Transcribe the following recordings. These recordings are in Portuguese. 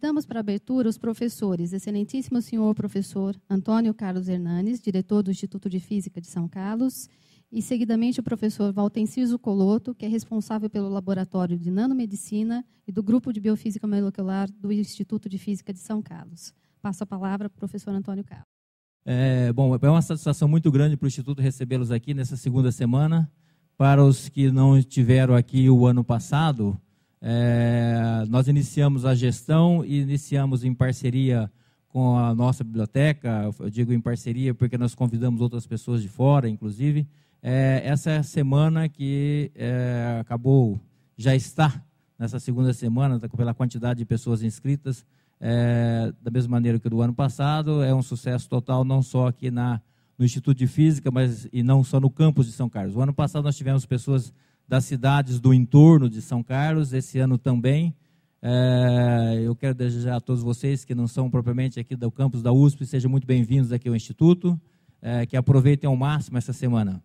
Damos para abertura os professores, excelentíssimo senhor professor Antônio Carlos Hernanes, diretor do Instituto de Física de São Carlos, e seguidamente o professor Valtencir Zuccolotto, que é responsável pelo Laboratório de Nanomedicina e do Grupo de Biofísica Molecular do Instituto de Física de São Carlos. Passo a palavra para o professor Antônio Carlos. É uma satisfação muito grande para o Instituto recebê-los aqui nessa segunda semana. Para os que não estiveram aqui o ano passado, nós iniciamos a gestão e iniciamos em parceria com a nossa biblioteca. Eu digo em parceria porque nós convidamos outras pessoas de fora, inclusive. Essa semana que acabou, já está nessa segunda semana, pela quantidade de pessoas inscritas, da mesma maneira que do ano passado, é um sucesso total, não só aqui no Instituto de Física, mas e não só no campus de São Carlos. O ano passado nós tivemos pessoas das cidades do entorno de São Carlos, esse ano também. Eu quero desejar a todos vocês que não são propriamente aqui do campus da USP, sejam muito bem-vindos aqui ao Instituto, que aproveitem ao máximo essa semana.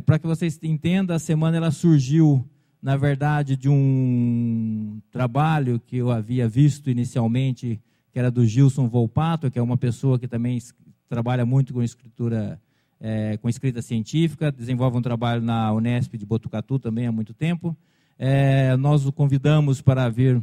Para que vocês entendam, a semana ela surgiu, na verdade, de um trabalho que eu havia visto inicialmente, que era do Gilson Volpato, que é uma pessoa que também trabalha muito com escrita científica, desenvolve um trabalho na Unesp de Botucatu também há muito tempo. Nós o convidamos para vir,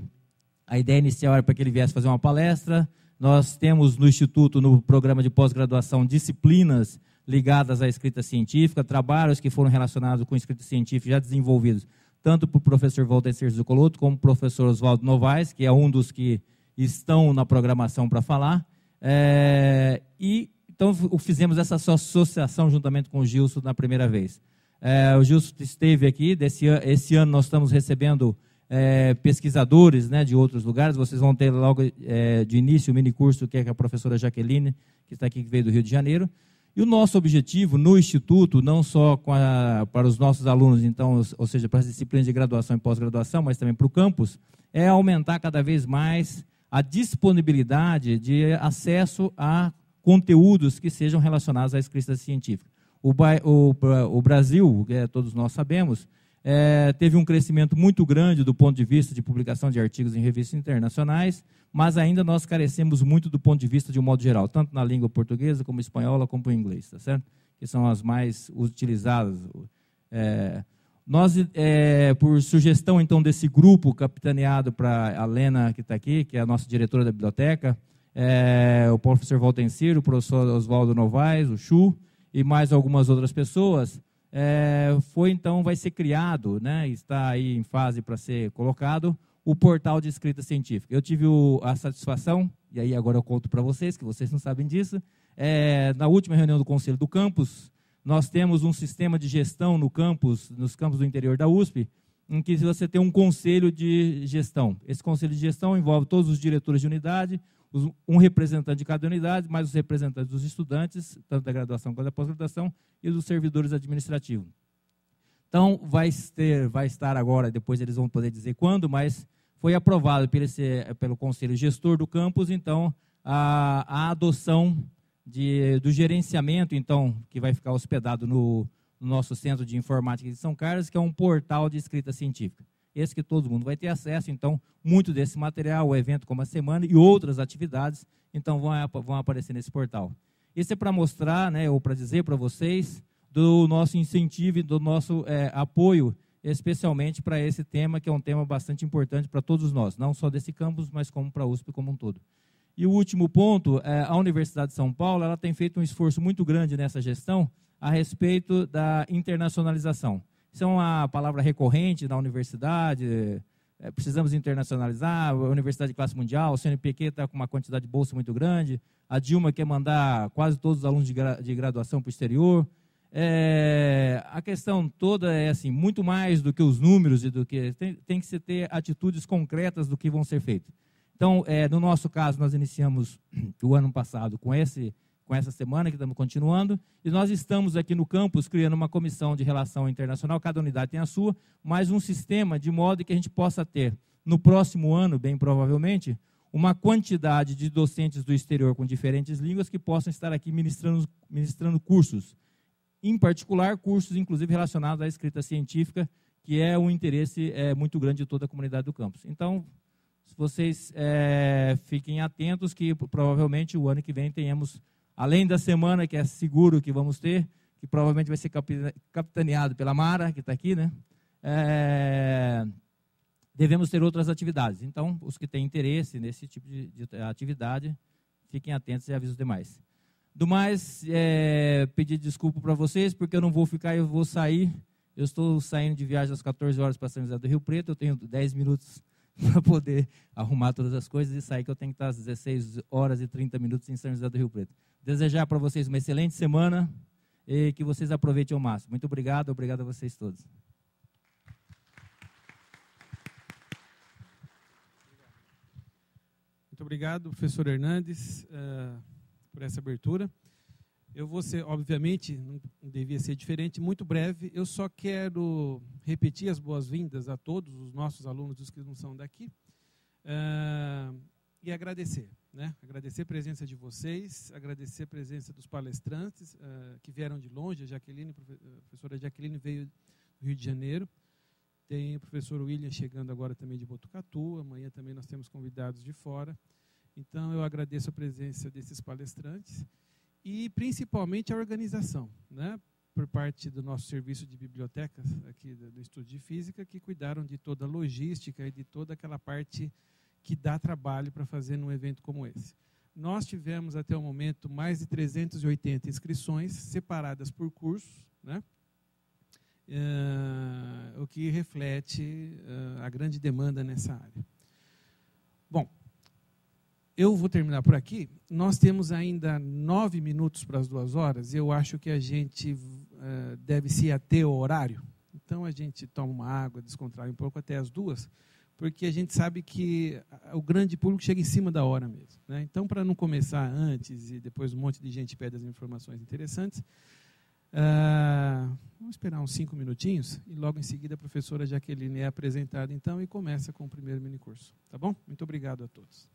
a ideia inicial era para que ele viesse fazer uma palestra. Nós temos no Instituto, no programa de pós-graduação, disciplinas ligadas à escrita científica, trabalhos que foram relacionados com escrita científica já desenvolvidos, tanto por professor Valtencir Zuccolotto como por professor Oswaldo Novaes, que é um dos que estão na programação para falar. Então, fizemos essa associação juntamente com o Gilson na primeira vez. O Gilson esteve aqui, esse ano nós estamos recebendo pesquisadores, né, de outros lugares. Vocês vão ter logo de início o minicurso que é com a professora Jaqueline, que está aqui, que veio do Rio de Janeiro. E o nosso objetivo no Instituto, não só para os nossos alunos, então, ou seja, para as disciplinas de graduação e pós-graduação, mas também para o campus, é aumentar cada vez mais a disponibilidade de acesso a conteúdos que sejam relacionados à escrita científica. O Brasil, todos nós sabemos, teve um crescimento muito grande do ponto de vista de publicação de artigos em revistas internacionais, mas ainda nós carecemos muito do ponto de vista de um modo geral, tanto na língua portuguesa, como espanhola, como em inglês, tá certo? Que são as mais utilizadas. Nós, por sugestão, então, desse grupo, capitaneado para a Lena, que está aqui, que é a nossa diretora da biblioteca, o professor Valtencir, o professor Oswaldo Novaes, o Chu, e mais algumas outras pessoas, vai ser criado, né, está aí em fase para ser colocado, o portal de escrita científica. Eu tive a satisfação, e aí agora eu conto para vocês, que vocês não sabem disso, na última reunião do Conselho do Campus, nós temos um sistema de gestão nos campos do interior da USP, em que você tem um conselho de gestão. Esse conselho de gestão envolve todos os diretores de unidade, um representante de cada unidade, mais os representantes dos estudantes, tanto da graduação quanto da pós-graduação, e dos servidores administrativos. Então, vai estar agora, depois eles vão poder dizer quando, mas foi aprovado pelo Conselho Gestor do campus, então, a adoção do gerenciamento, então, que vai ficar hospedado no nosso Centro de Informática de São Carlos, que é um portal de escrita científica. Esse que todo mundo vai ter acesso, então, muito desse material, o evento como a semana e outras atividades, então, vão aparecer nesse portal. Isso é para mostrar, né, ou para dizer para vocês, do nosso incentivo e do nosso apoio, especialmente para esse tema, que é um tema bastante importante para todos nós, não só desse campus, mas como para a USP como um todo. E o último ponto, a Universidade de São Paulo, ela tem feito um esforço muito grande nessa gestão a respeito da internacionalização. Isso é uma palavra recorrente na universidade, precisamos internacionalizar, a universidade de classe mundial, o CNPq está com uma quantidade de bolsa muito grande, a Dilma quer mandar quase todos os alunos de graduação para o exterior. A questão toda é assim, muito mais do que os números e do que tem que se ter atitudes concretas do que vão ser feitas. Então, no nosso caso, nós iniciamos o ano passado com essa semana que estamos continuando, e nós estamos aqui no campus criando uma comissão de relação internacional, cada unidade tem a sua, mais um sistema de modo que a gente possa ter, no próximo ano, bem provavelmente, uma quantidade de docentes do exterior com diferentes línguas que possam estar aqui ministrando cursos, em particular cursos, inclusive, relacionados à escrita científica, que é um interesse muito grande de toda a comunidade do campus. Então, vocês fiquem atentos que provavelmente o ano que vem tenhamos, além da semana que é seguro que vamos ter, que provavelmente vai ser capitaneado pela Mara, que está aqui, né? Devemos ter outras atividades. Então, os que têm interesse nesse tipo de atividade, fiquem atentos e avisem os demais. Do mais, pedir desculpa para vocês, porque eu não vou ficar, eu vou sair. Eu estou saindo de viagem às 14 horas para São José do Rio Preto, eu tenho 10 minutos para poder arrumar todas as coisas e sair, que eu tenho que estar às 16 horas e 30 minutos em São José do Rio Preto. Desejar para vocês uma excelente semana e que vocês aproveitem ao máximo. Muito obrigado, obrigado a vocês todos. Muito obrigado, professor Hernandes, por essa abertura. Eu vou ser, obviamente, não devia ser diferente, muito breve. Eu só quero repetir as boas-vindas a todos os nossos alunos, os que não são daqui, e agradecer, né? Agradecer a presença de vocês, agradecer a presença dos palestrantes que vieram de longe. A professora Jaqueline veio do Rio de Janeiro. Tem o professor William chegando agora também de Botucatu. Amanhã também nós temos convidados de fora. Então, eu agradeço a presença desses palestrantes e, principalmente, a organização, né, por parte do nosso serviço de bibliotecas aqui do Instituto de Física, que cuidaram de toda a logística e de toda aquela parte que dá trabalho para fazer num evento como esse. Nós tivemos, até o momento, mais de 380 inscrições separadas por cursos, né, o que reflete a grande demanda nessa área. Bom, eu vou terminar por aqui. Nós temos ainda 9 minutos para as 2 horas, e eu acho que a gente deve se ater ao horário. Então, a gente toma uma água, descontrai um pouco até as 2, porque a gente sabe que o grande público chega em cima da hora mesmo, né? Então, para não começar antes e depois um monte de gente pede as informações interessantes, vamos esperar uns 5 minutinhos e logo em seguida a professora Jaqueline é apresentada então e começa com o primeiro minicurso. Tá bom? Muito obrigado a todos.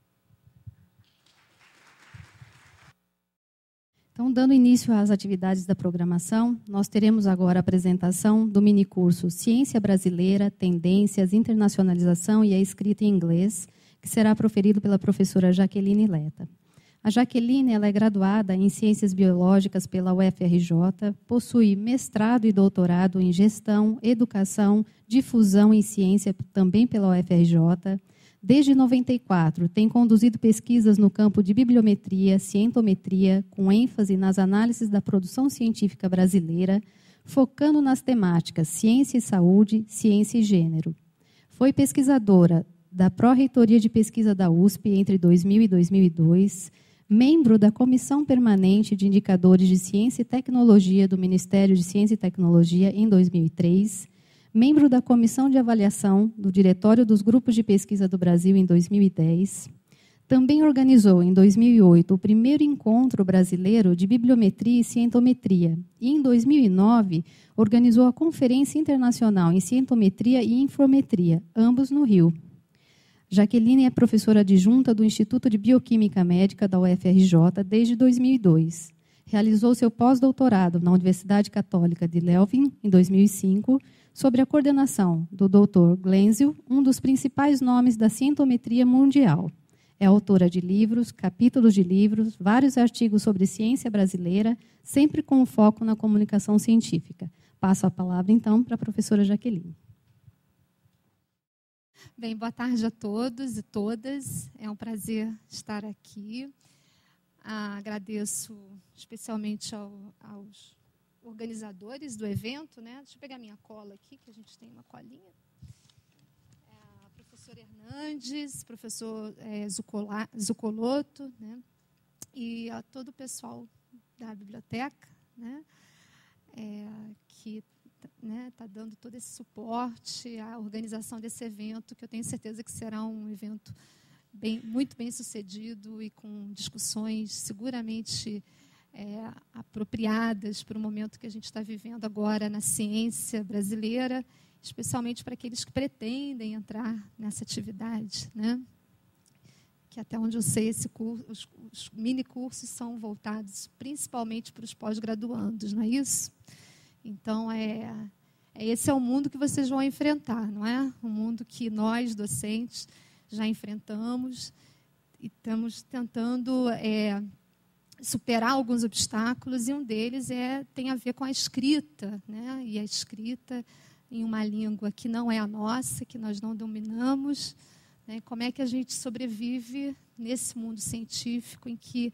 Então, dando início às atividades da programação, nós teremos agora a apresentação do minicurso Ciência Brasileira, Tendências, Internacionalização e a Escrita em Inglês, que será proferido pela professora Jaqueline Leta. A Jaqueline ela é graduada em Ciências Biológicas pela UFRJ, possui mestrado e doutorado em Gestão, Educação, Difusão em Ciência também pela UFRJ. Desde 94, tem conduzido pesquisas no campo de bibliometria, cientometria, com ênfase nas análises da produção científica brasileira, focando nas temáticas ciência e saúde, ciência e gênero. Foi pesquisadora da Pró-Reitoria de Pesquisa da USP entre 2000 e 2002, membro da Comissão Permanente de Indicadores de Ciência e Tecnologia do Ministério de Ciência e Tecnologia em 2003, membro da Comissão de Avaliação do Diretório dos Grupos de Pesquisa do Brasil em 2010. Também organizou, em 2008, o primeiro encontro brasileiro de bibliometria e cientometria. E, em 2009, organizou a Conferência Internacional em Cientometria e Infometria, ambos no Rio. Jaqueline é professora adjunta do Instituto de Bioquímica Médica da UFRJ desde 2002. Realizou seu pós-doutorado na Universidade Católica de Leuven, em 2005, sob a coordenação do Dr. Glenzio, um dos principais nomes da cientometria mundial. É autora de livros, capítulos de livros, vários artigos sobre ciência brasileira, sempre com foco na comunicação científica. Passo a palavra, então, para a professora Jaqueline. Bem, boa tarde a todos e todas. É um prazer estar aqui. Agradeço especialmente aos organizadores do evento, né? Deixa eu pegar minha cola aqui, que a gente tem uma colinha. A professora Hernandes, professor Zucoloto, né? E a todo o pessoal da biblioteca, né? Que está dando todo esse suporte à organização desse evento, que eu tenho certeza que será um evento muito bem sucedido e com discussões seguramente apropriadas para o momento que a gente está vivendo agora na ciência brasileira, especialmente para aqueles que pretendem entrar nessa atividade, né? Que até onde eu sei, os mini-cursos são voltados principalmente para os pós-graduandos, não é isso? Então, esse é o mundo que vocês vão enfrentar, não é? Um mundo que nós, docentes, já enfrentamos e estamos tentando superar alguns obstáculos, e um deles tem a ver com a escrita, né? E a escrita em uma língua que não é a nossa, que nós não dominamos, né? Como é que a gente sobrevive nesse mundo científico em que,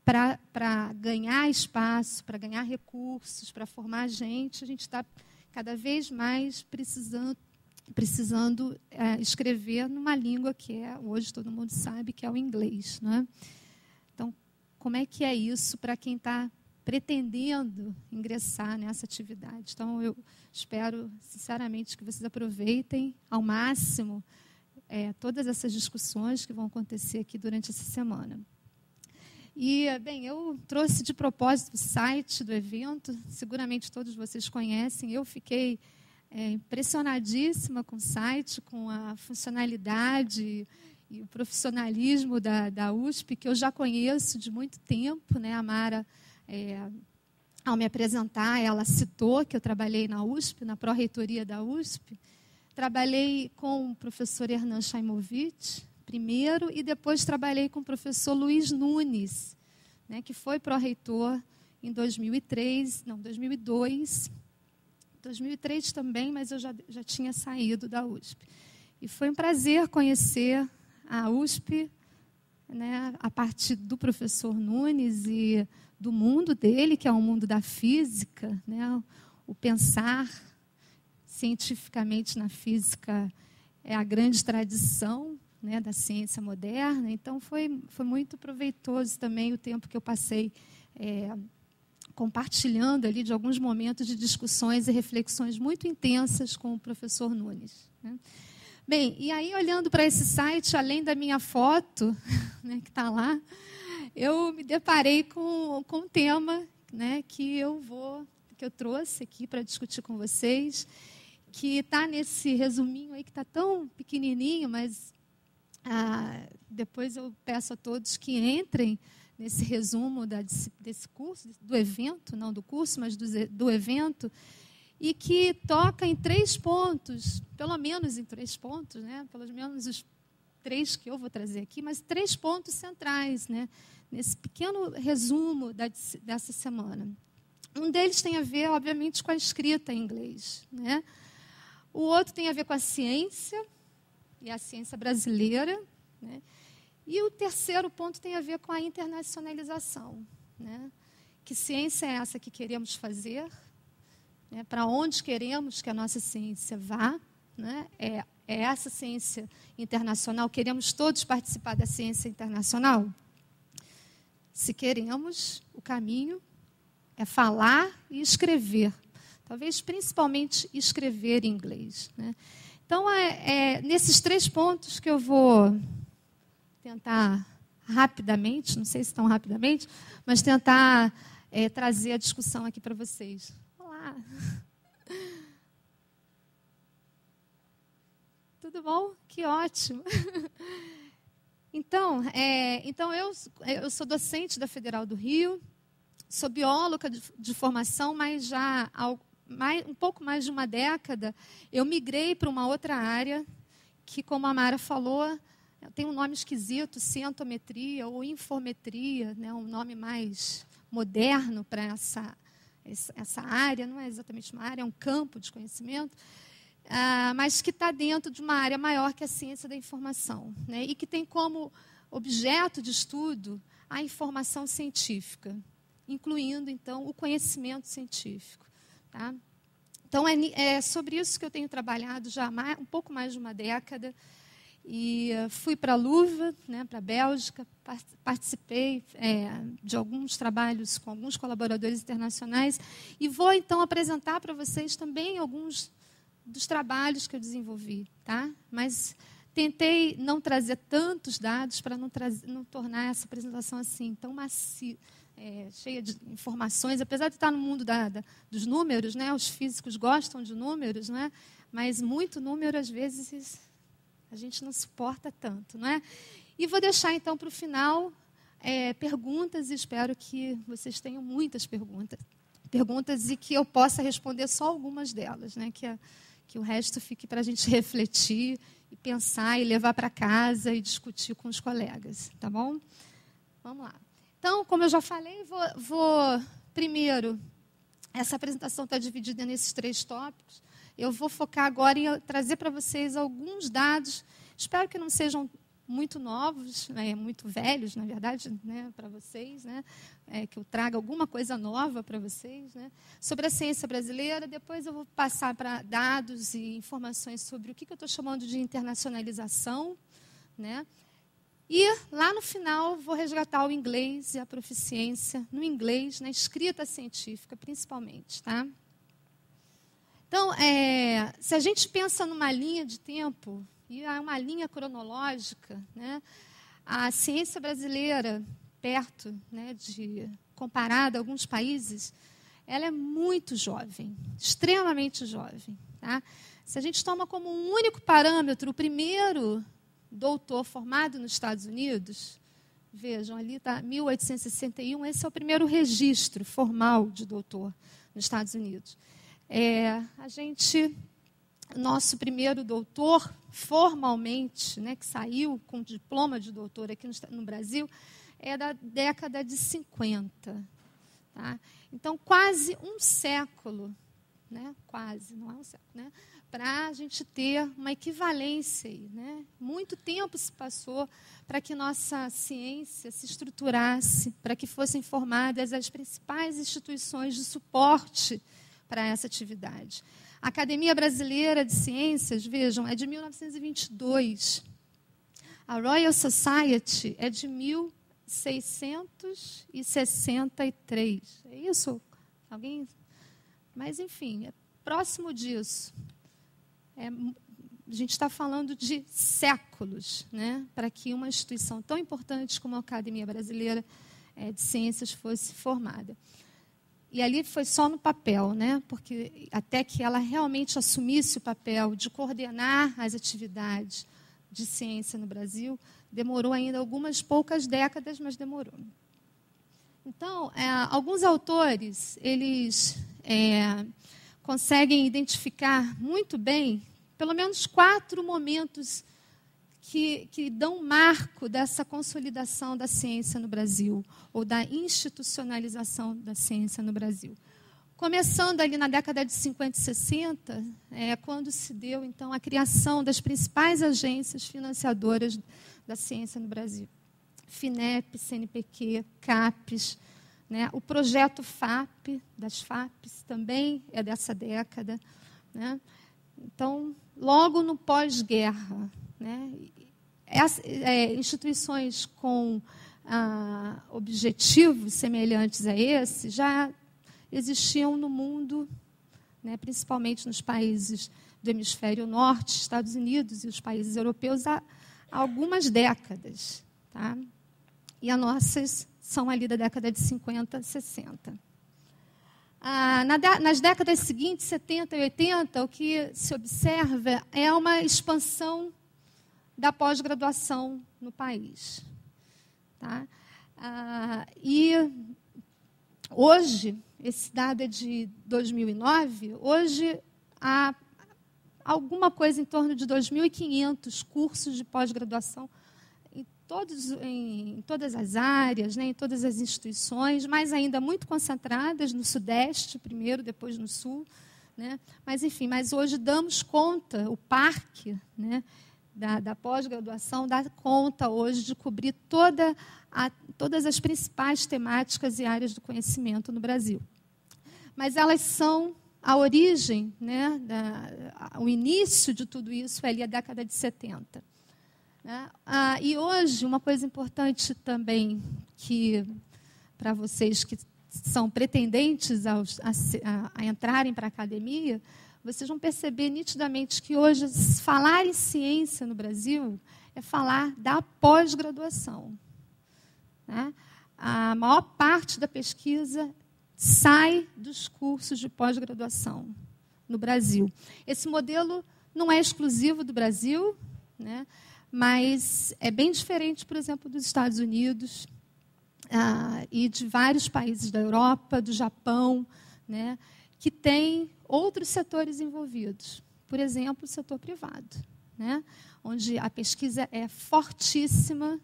para ganhar espaço, para ganhar recursos, para formar gente, a gente está cada vez mais precisando escrever numa língua que hoje todo mundo sabe que é o inglês, né? Então, como é que é isso para quem está pretendendo ingressar nessa atividade? Então, eu espero, sinceramente, que vocês aproveitem ao máximo todas essas discussões que vão acontecer aqui durante essa semana. E, bem, eu trouxe de propósito o site do evento, seguramente todos vocês conhecem. Eu fiquei impressionadíssima com o site, com a funcionalidade e o profissionalismo da USP, que eu já conheço de muito tempo, né? A Mara, ao me apresentar, ela citou que eu trabalhei na USP, na pró-reitoria da USP. Trabalhei com o professor Hernan Chaimovic, primeiro, e depois trabalhei com o professor Luiz Nunes, né, que foi pró-reitor em 2002, 2003 também, mas eu já tinha saído da USP. E foi um prazer conhecer a USP, né, a partir do professor Nunes e do mundo dele, que é o mundo da física, né, o pensar cientificamente na física é a grande tradição, né, da ciência moderna. Então, foi muito proveitoso também o tempo que eu passei compartilhando ali de alguns momentos de discussões e reflexões muito intensas com o professor Nunes, né? Bem, e aí, olhando para esse site, além da minha foto, né, que está lá, eu me deparei com um tema, né, que eu trouxe aqui para discutir com vocês, que está nesse resuminho aí, que está tão pequenininho, mas depois eu peço a todos que entrem nesse resumo desse curso, do evento, não do curso, mas do evento, e que toca em 3 pontos, pelo menos em 3 pontos, né? Pelo menos os 3 que eu vou trazer aqui, mas 3 pontos centrais, né? Nesse pequeno resumo dessa semana. Um deles tem a ver, obviamente, com a escrita em inglês, né? O outro tem a ver com a ciência, e a ciência brasileira, né? E o terceiro ponto tem a ver com a internacionalização, né? Que ciência é essa que queremos fazer? Né? Para onde queremos que a nossa ciência vá? Né? É essa ciência internacional? Queremos todos participar da ciência internacional? Se queremos, o caminho é falar e escrever. Talvez principalmente escrever em inglês, né? Então, nesses 3 pontos que eu vou tentar rapidamente, não sei se tão rapidamente, mas tentar trazer a discussão aqui para vocês. Olá! Tudo bom? Que ótimo! Então, eu sou docente da Federal do Rio, sou bióloga de formação, mas já um pouco mais de uma década, eu migrei para uma outra área que, como a Mara falou, tem um nome esquisito, cientometria ou infometria, né, um nome mais moderno para essa área. Não é exatamente uma área, é um campo de conhecimento, mas que está dentro de uma área maior que a ciência da informação, né, e que tem como objeto de estudo a informação científica, incluindo, então, o conhecimento científico. Tá? Então, é sobre isso que eu tenho trabalhado já há um pouco mais de uma década. E fui para a Luva, né, para a Bélgica, participei de alguns trabalhos com alguns colaboradores internacionais e vou, então, apresentar para vocês também alguns dos trabalhos que eu desenvolvi. Tá? Mas tentei não trazer tantos dados para não tornar essa apresentação assim tão macia, cheia de informações, apesar de estar no mundo dos números, né? Os físicos gostam de números, não é? Mas muito número, às vezes, a gente não suporta tanto, não é? E vou deixar, então, para o final perguntas, e espero que vocês tenham muitas perguntas e que eu possa responder só algumas delas, né? Que o resto fique para a gente refletir e pensar e levar para casa e discutir com os colegas, tá bom? Vamos lá. Então, como eu já falei, vou primeiro, essa apresentação está dividida nesses 3 tópicos. Eu vou focar agora em trazer para vocês alguns dados, espero que não sejam muito novos, muito velhos, na verdade, né, para vocês, né, que eu traga alguma coisa nova para vocês, né, sobre a ciência brasileira. Depois eu vou passar para dados e informações sobre o que eu estou chamando de internacionalização, né, e lá no final vou resgatar o inglês e a proficiência no inglês, na escrita científica, principalmente, tá? Então, se a gente pensa numa linha de tempo, e há uma linha cronológica, né, a ciência brasileira, perto, né, comparada a alguns países, ela é muito jovem, extremamente jovem. Tá? Se a gente toma como um único parâmetro o primeiro doutor formado nos Estados Unidos, vejam, ali está 1861, esse é o primeiro registro formal de doutor nos Estados Unidos. Nosso primeiro doutor, formalmente, né, que saiu com diploma de doutor aqui no Brasil, é da década de 50. Tá? Então, quase um século, né, quase, não é um século, né, para a gente ter uma equivalência aí, né? Muito tempo se passou para que nossa ciência se estruturasse, para que fossem formadas as principais instituições de suporte para essa atividade. A Academia Brasileira de Ciências, vejam, é de 1922. A Royal Society é de 1663. É isso? Alguém? Mas, enfim, é próximo disso. A gente está falando de séculos, né, para que uma instituição tão importante como a Academia Brasileira de Ciências fosse formada. E ali foi só no papel, né? Porque até que ela realmente assumisse o papel de coordenar as atividades de ciência no Brasil, demorou ainda algumas poucas décadas, mas demorou. Então, alguns autores, eles conseguem identificar muito bem, pelo menos 4 momentos que dão marco dessa consolidação da ciência no Brasil, ou da institucionalização da ciência no Brasil. Começando ali na década de 50 e 60, quando se deu, então, a criação das principais agências financiadoras da ciência no Brasil. FINEP, CNPq, CAPES, né? O projeto FAP, das FAPs, também é dessa década. Né? Então, logo no pós-guerra, né? Instituições com objetivos semelhantes a esse já existiam no mundo, né, principalmente nos países do hemisfério norte, Estados Unidos e os países europeus, há algumas décadas. Tá? E as nossas são ali da década de 50, 60. Nas décadas seguintes, 70 e 80, o que se observa é uma expansão da pós-graduação no país. Tá? E hoje, esse dado é de 2009, hoje há alguma coisa em torno de 2.500 cursos de pós-graduação em todas as áreas, né, em todas as instituições, mas ainda muito concentradas no Sudeste, primeiro, depois no Sul. Né? Mas, enfim, hoje damos conta, o parque, né, da pós-graduação dá conta hoje de cobrir todas as principais temáticas e áreas do conhecimento no Brasil. Mas elas são a origem, né, o início de tudo isso é ali a década de 70. Né? E hoje, uma coisa importante também, que para vocês que são pretendentes a entrarem para a academia, vocês vão perceber nitidamente que hoje falar em ciência no Brasil é falar da pós-graduação. Né? A maior parte da pesquisa sai dos cursos de pós-graduação no Brasil. Esse modelo não é exclusivo do Brasil, né? Mas é bem diferente, por exemplo, dos Estados Unidos e de vários países da Europa, do Japão, né? Que tem outros setores envolvidos. Por exemplo, o setor privado, né? onde a pesquisa é fortíssima,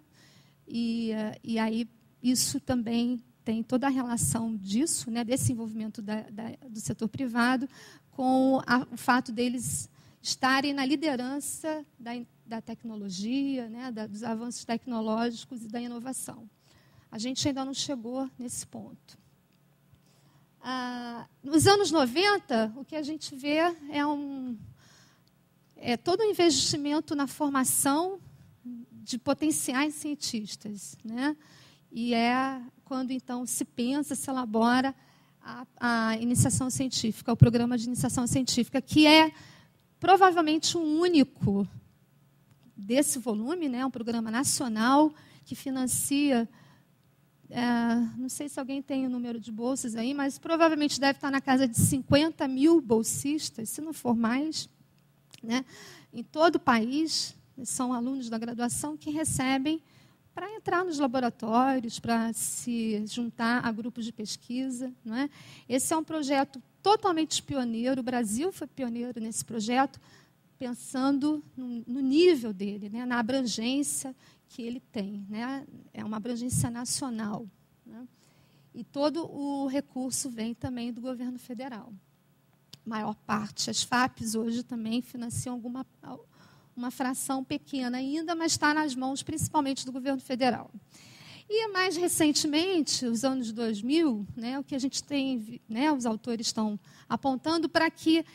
e aí isso também tem toda a relação disso, né, desse envolvimento do setor privado, com o fato deles estarem na liderança da tecnologia, né, dos avanços tecnológicos e da inovação. A gente ainda não chegou nesse ponto. Nos anos 90, o que a gente vê é todo um investimento na formação de potenciais cientistas, né? E é quando, então, se pensa, se elabora a iniciação científica, o programa de iniciação científica, que é provavelmente o único desse volume, né? Um programa nacional que financia, não sei se alguém tem o número de bolsas aí, mas provavelmente deve estar na casa de 50 mil bolsistas, se não for mais, né? Em todo o país. São alunos da graduação que recebem para entrar nos laboratórios, para se juntar a grupos de pesquisa, não é? Esse é um projeto totalmente pioneiro. O Brasil foi pioneiro nesse projeto, pensando no nível dele, né? Na abrangência que ele tem, né? É uma abrangência nacional, né? E todo o recurso vem também do governo federal. A maior parte, as FAPs hoje também financiam uma fração pequena ainda, mas está nas mãos principalmente do governo federal. E mais recentemente, os anos 2000, né, o que a gente tem, né, os autores estão apontando para que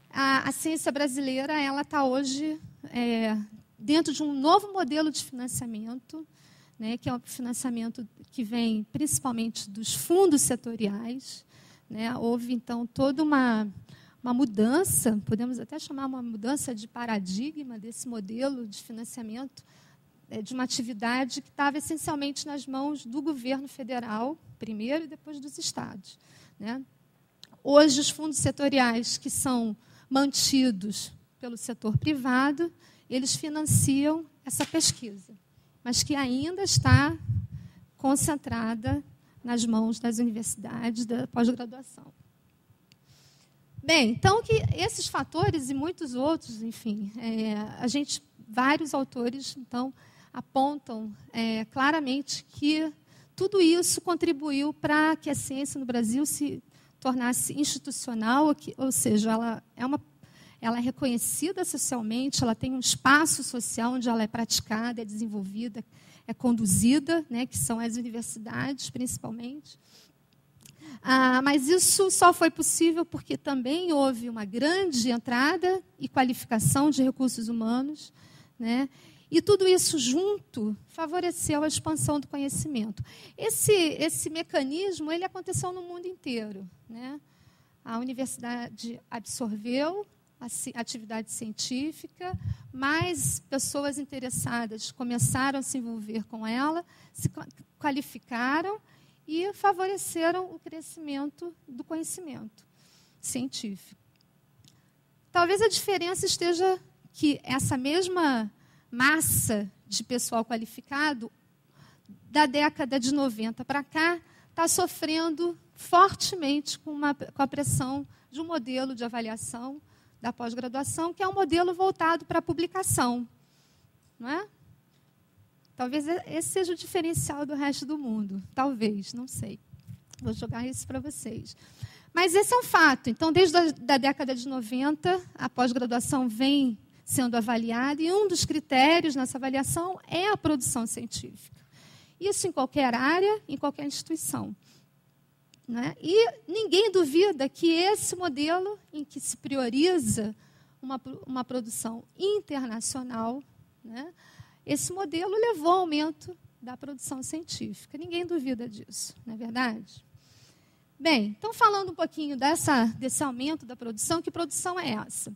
a ciência brasileira ela está hoje dentro de um novo modelo de financiamento, né, que é um financiamento que vem principalmente dos fundos setoriais, né? Houve, então, toda uma mudança, podemos até chamar uma mudança de paradigma desse modelo de financiamento de uma atividade que estava essencialmente nas mãos do governo federal, primeiro, e depois dos estados, né? Hoje, os fundos setoriais que são mantidos pelo setor privado, eles financiam essa pesquisa, mas que ainda está concentrada nas mãos das universidades da pós-graduação. Bem, então, que esses fatores e muitos outros, enfim, vários autores, então, apontam claramente que tudo isso contribuiu para que a ciência no Brasil se tornasse institucional, ou seja, ela é reconhecida socialmente, ela tem um espaço social onde ela é praticada, é desenvolvida, é conduzida, né, que são as universidades, principalmente. Mas isso só foi possível porque também houve uma grande entrada e qualificação de recursos humanos, né? E tudo isso junto favoreceu a expansão do conhecimento. Esse mecanismo ele aconteceu no mundo inteiro, né? A universidade absorveu a atividade científica, mais pessoas interessadas começaram a se envolver com ela, se qualificaram e favoreceram o crescimento do conhecimento científico. Talvez a diferença esteja que essa mesma massa de pessoal qualificado, da década de 90 para cá, está sofrendo fortemente com a pressão de um modelo de avaliação da pós-graduação, que é um modelo voltado para a publicação, não é? Talvez esse seja o diferencial do resto do mundo. Talvez, não sei. Vou jogar isso para vocês. Mas esse é um fato. Então, desde a década de 90, a pós-graduação vem sendo avaliada, e um dos critérios nessa avaliação é a produção científica. Isso em qualquer área, em qualquer instituição, né? E ninguém duvida que esse modelo, em que se prioriza uma produção internacional, né, esse modelo levou ao aumento da produção científica. Ninguém duvida disso, não é verdade? Bem, então, falando um pouquinho desse aumento da produção, que produção é essa?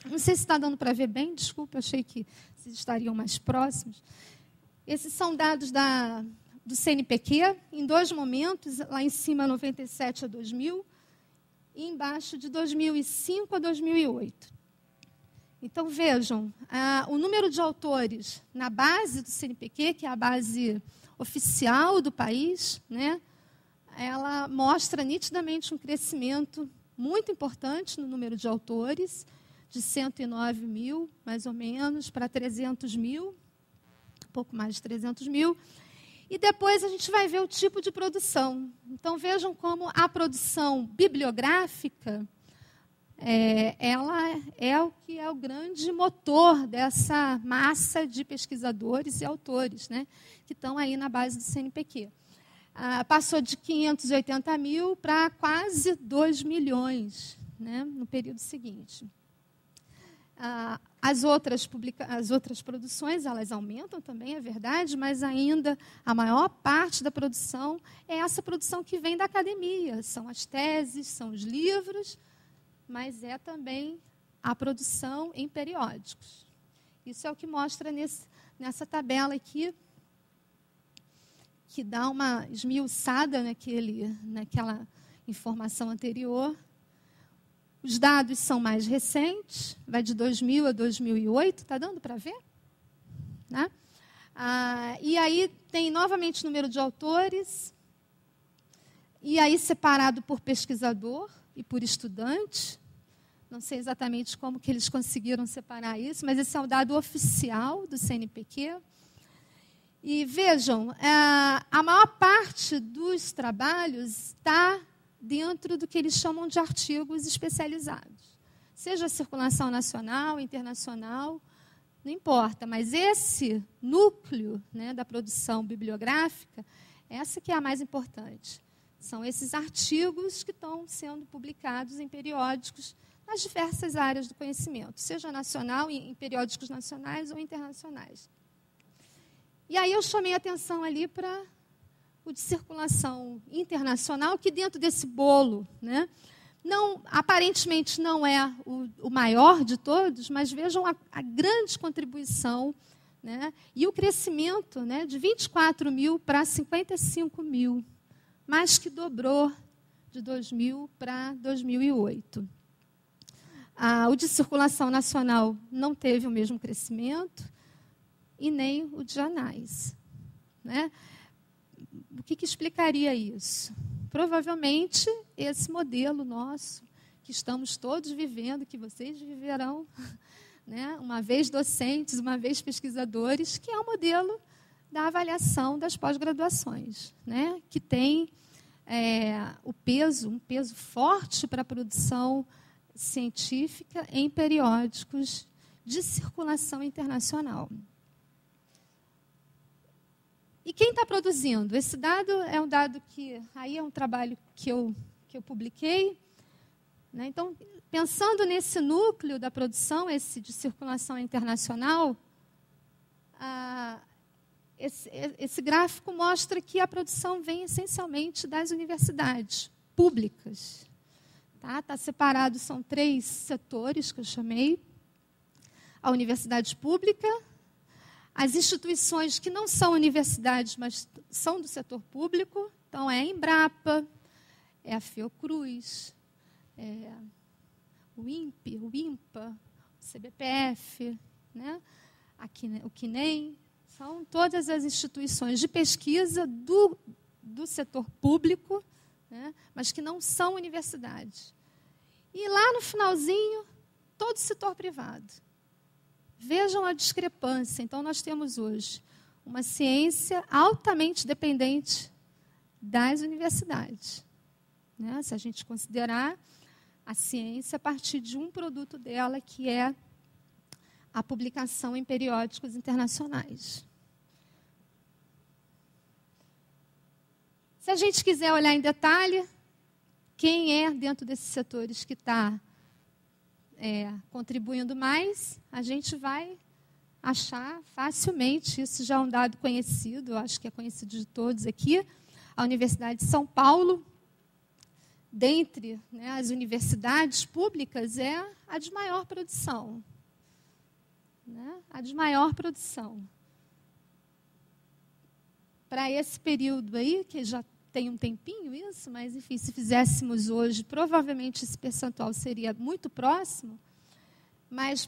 Não sei se está dando para ver bem, desculpa, achei que vocês estariam mais próximos. Esses são dados do CNPq, em dois momentos, lá em cima, 97 a 2000, e embaixo, de 2005 a 2008. Então, vejam, o número de autores na base do CNPq, que é a base oficial do país, né, ela mostra nitidamente um crescimento muito importante no número de autores, de 109 mil, mais ou menos, para 300 mil, um pouco mais de 300 mil. E depois a gente vai ver o tipo de produção. Então, vejam como a produção bibliográfica, ela é o que é o grande motor dessa massa de pesquisadores e autores, né, que estão aí na base do CNPq. Passou de 580 mil para quase 2 milhões, né, no período seguinte. As outras produções, elas aumentam também, é verdade, mas ainda a maior parte da produção é essa produção que vem da academia. São as teses, são os livros, mas é também a produção em periódicos. Isso é o que mostra nessa tabela aqui, que dá uma esmiuçada naquela informação anterior. Os dados são mais recentes, vai de 2000 a 2008, está dando para ver? Né? E aí tem novamente número de autores, e aí separado por pesquisador e por estudante. Não sei exatamente como que eles conseguiram separar isso, mas esse é o dado oficial do CNPq. E vejam, a maior parte dos trabalhos está dentro do que eles chamam de artigos especializados. Seja circulação nacional, internacional, não importa, mas esse núcleo, né, da produção bibliográfica, essa que é a mais importante. São esses artigos que estão sendo publicados em periódicos nas diversas áreas do conhecimento, seja nacional, em periódicos nacionais ou internacionais. E aí eu chamei a atenção ali para o de circulação internacional, que dentro desse bolo, né, aparentemente não é o maior de todos, mas vejam a grande contribuição, né, e o crescimento, né, de 24 mil para 55 mil, mais que dobrou de 2000 para 2008. O de circulação nacional não teve o mesmo crescimento e nem o de anais, né? O que explicaria isso? Provavelmente esse modelo nosso, que estamos todos vivendo, que vocês viverão, né? Uma vez docentes, uma vez pesquisadores, que é o modelo da avaliação das pós-graduações, né? Que tem um peso forte para a produção científica em periódicos de circulação internacional. E quem está produzindo? Esse dado é um dado que, aí é um trabalho que eu publiquei, né? Então, pensando nesse núcleo da produção, esse de circulação internacional, esse gráfico mostra que a produção vem essencialmente das universidades públicas. Tá separado, são 3 setores que eu chamei. A universidade pública, as instituições que não são universidades, mas são do setor público. Então, é a Embrapa, é a Fiocruz, é o INPE, o INPA, o CBPF, né? O CNEM. São todas as instituições de pesquisa do setor público, né, mas que não são universidades. E lá no finalzinho, todo o setor privado. Vejam a discrepância. Então, nós temos hoje uma ciência altamente dependente das universidades, né? Se a gente considerar a ciência a partir de um produto dela, que é a publicação em periódicos internacionais. Se a gente quiser olhar em detalhe, quem é dentro desses setores que está contribuindo mais, a gente vai achar facilmente, isso já é um dado conhecido, eu acho que é conhecido de todos aqui, a Universidade de São Paulo, dentre, né, as universidades públicas, é a de maior produção. Né? A de maior produção. Para esse período aí, que já tem um tempinho isso, mas, enfim, se fizéssemos hoje, provavelmente esse percentual seria muito próximo, mas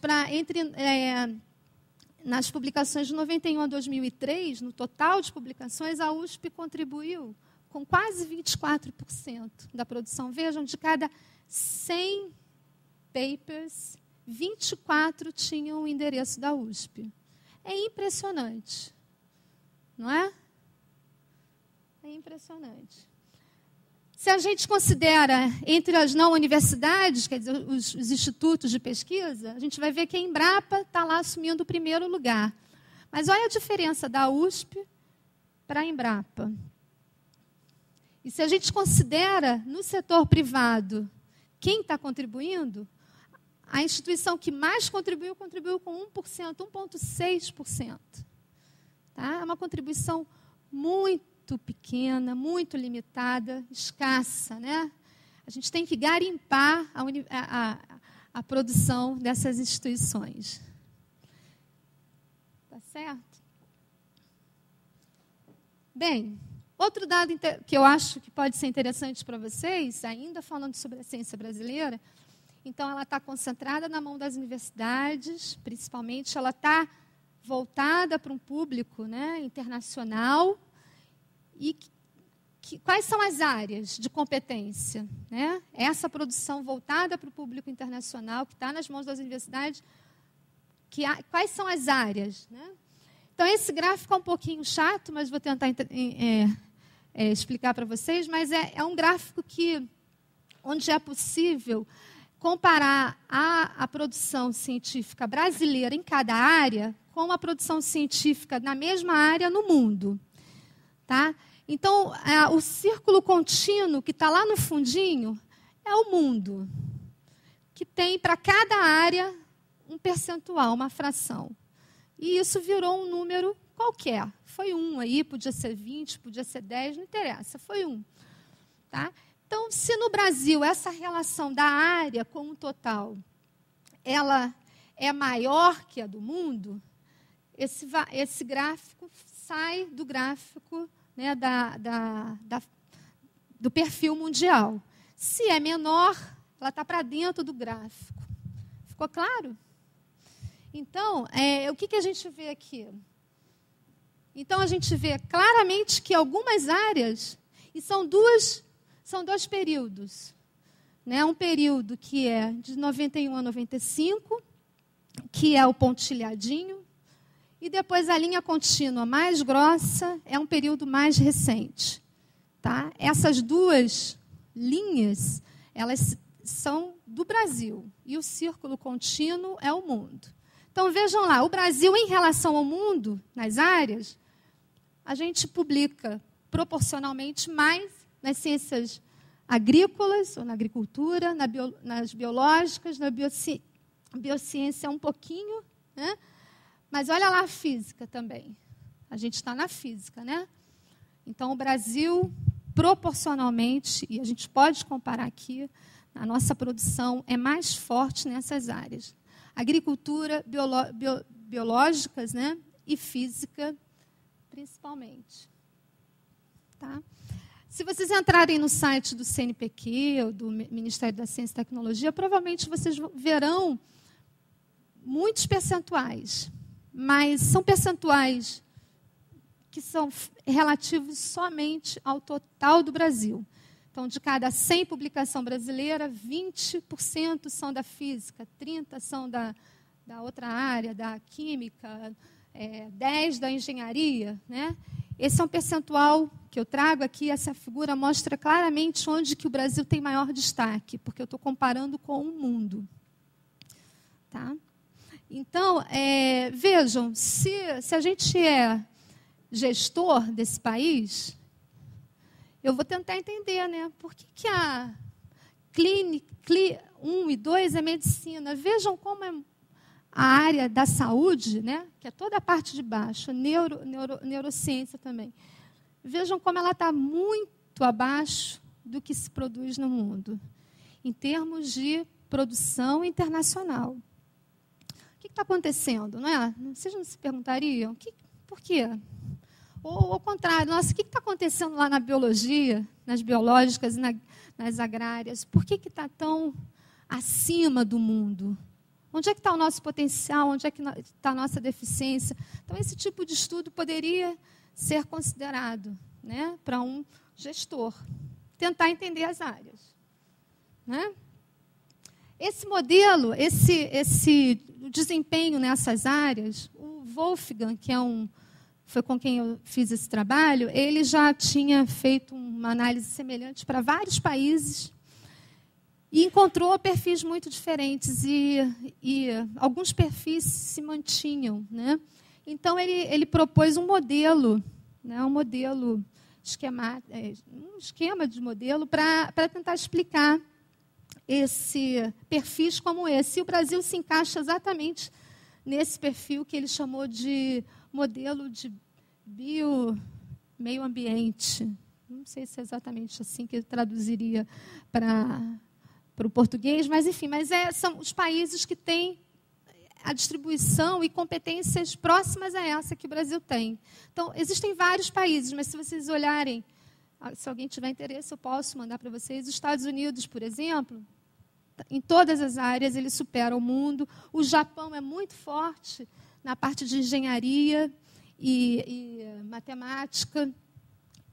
nas publicações de 91 a 2003, no total de publicações, a USP contribuiu com quase 24% da produção. Vejam, de cada 100 papers 24 tinham o endereço da USP. É impressionante, não é? É impressionante. Se a gente considera entre as não universidades, quer dizer, os institutos de pesquisa, a gente vai ver que a Embrapa está lá assumindo o primeiro lugar. Mas olha a diferença da USP para a Embrapa. E se a gente considera no setor privado quem está contribuindo, a instituição que mais contribuiu com 1%, 1,6%. Tá? É uma contribuição muito pequena, muito limitada, escassa, né? A gente tem que garimpar a produção dessas instituições. Tá certo? Bem, outro dado que eu acho que pode ser interessante para vocês, ainda falando sobre a ciência brasileira, então ela está concentrada na mão das universidades, principalmente, ela está voltada para um público, né, internacional. E quais são as áreas de competência? Né? Essa produção voltada para o público internacional, que está nas mãos das universidades, quais são as áreas? Né? Então, esse gráfico é um pouquinho chato, mas vou tentar explicar para vocês, mas é um gráfico onde é possível comparar a produção científica brasileira em cada área com a produção científica na mesma área no mundo. Tá? Então, o círculo contínuo que está lá no fundinho é o mundo, que tem para cada área um percentual, uma fração. E isso virou um número qualquer. Foi 1 aí, podia ser 20, podia ser 10, não interessa, foi 1. Tá? Então, se no Brasil essa relação da área com o total ela é maior que a do mundo, esse gráfico sai do gráfico, né, do perfil mundial. Se é menor, ela está para dentro do gráfico. Ficou claro? Então, o que a gente vê aqui? Então, a gente vê claramente que algumas áreas, e são dois períodos. Né? Um período que é de 91 a 95, que é o pontilhadinho, e depois a linha contínua mais grossa é um período mais recente. Tá? Essas duas linhas, elas são do Brasil, e o círculo contínuo é o mundo. Então, vejam lá, o Brasil, em relação ao mundo, nas áreas, a gente publica proporcionalmente mais nas ciências agrícolas, ou na agricultura, nas biológicas, na biociência um pouquinho, né? Mas olha lá a física também. A gente está na física, né? Então, o Brasil, proporcionalmente, e a gente pode comparar aqui, a nossa produção é mais forte nessas áreas. Agricultura, biológicas, né? E física, principalmente. Tá? Se vocês entrarem no site do CNPq, ou do Ministério da Ciência e Tecnologia, provavelmente vocês verão muitos percentuais. Mas são percentuais que são relativos somente ao total do Brasil. Então, de cada 100 publicação brasileira, 20% são da física, 30% são da outra área, da química, 10% da engenharia. Né? Esse é um percentual que eu trago aqui, essa figura mostra claramente onde que o Brasil tem maior destaque, porque eu estou comparando com o mundo. Tá? Então, vejam, se a gente é gestor desse país, eu vou tentar entender, né? Por que a clínica 1 e 2 é medicina? Vejam como é a área da saúde, né? Que é toda a parte de baixo, neurociência também. Vejam como ela está muito abaixo do que se produz no mundo, em termos de produção internacional. O que está acontecendo, não é? Vocês não se perguntariam? Por quê? Ou ao contrário, nossa, o que está acontecendo lá na biologia, nas biológicas e nas agrárias? Por que está tão acima do mundo? Onde é que está o nosso potencial? Onde é que está a nossa deficiência? Então, esse tipo de estudo poderia ser considerado, né, para um gestor. Tentar entender as áreas. Né? esse modelo, esse desempenho nessas áreas, o Wolfgang, foi com quem eu fiz esse trabalho, ele já tinha feito uma análise semelhante para vários países e encontrou perfis muito diferentes e alguns perfis se mantinham, né? Então ele propôs um modelo, né? Um esquema de modelo para tentar explicar perfis como esse. E o Brasil se encaixa exatamente nesse perfil que ele chamou de modelo de meio ambiente. Não sei se é exatamente assim que ele traduziria para o português, mas enfim, são os países que têm a distribuição e competências próximas a essa que o Brasil tem. Então, existem vários países, mas se vocês olharem, se alguém tiver interesse, eu posso mandar para vocês. Os Estados Unidos, por exemplo, em todas as áreas, ele supera o mundo. O Japão é muito forte na parte de engenharia e matemática.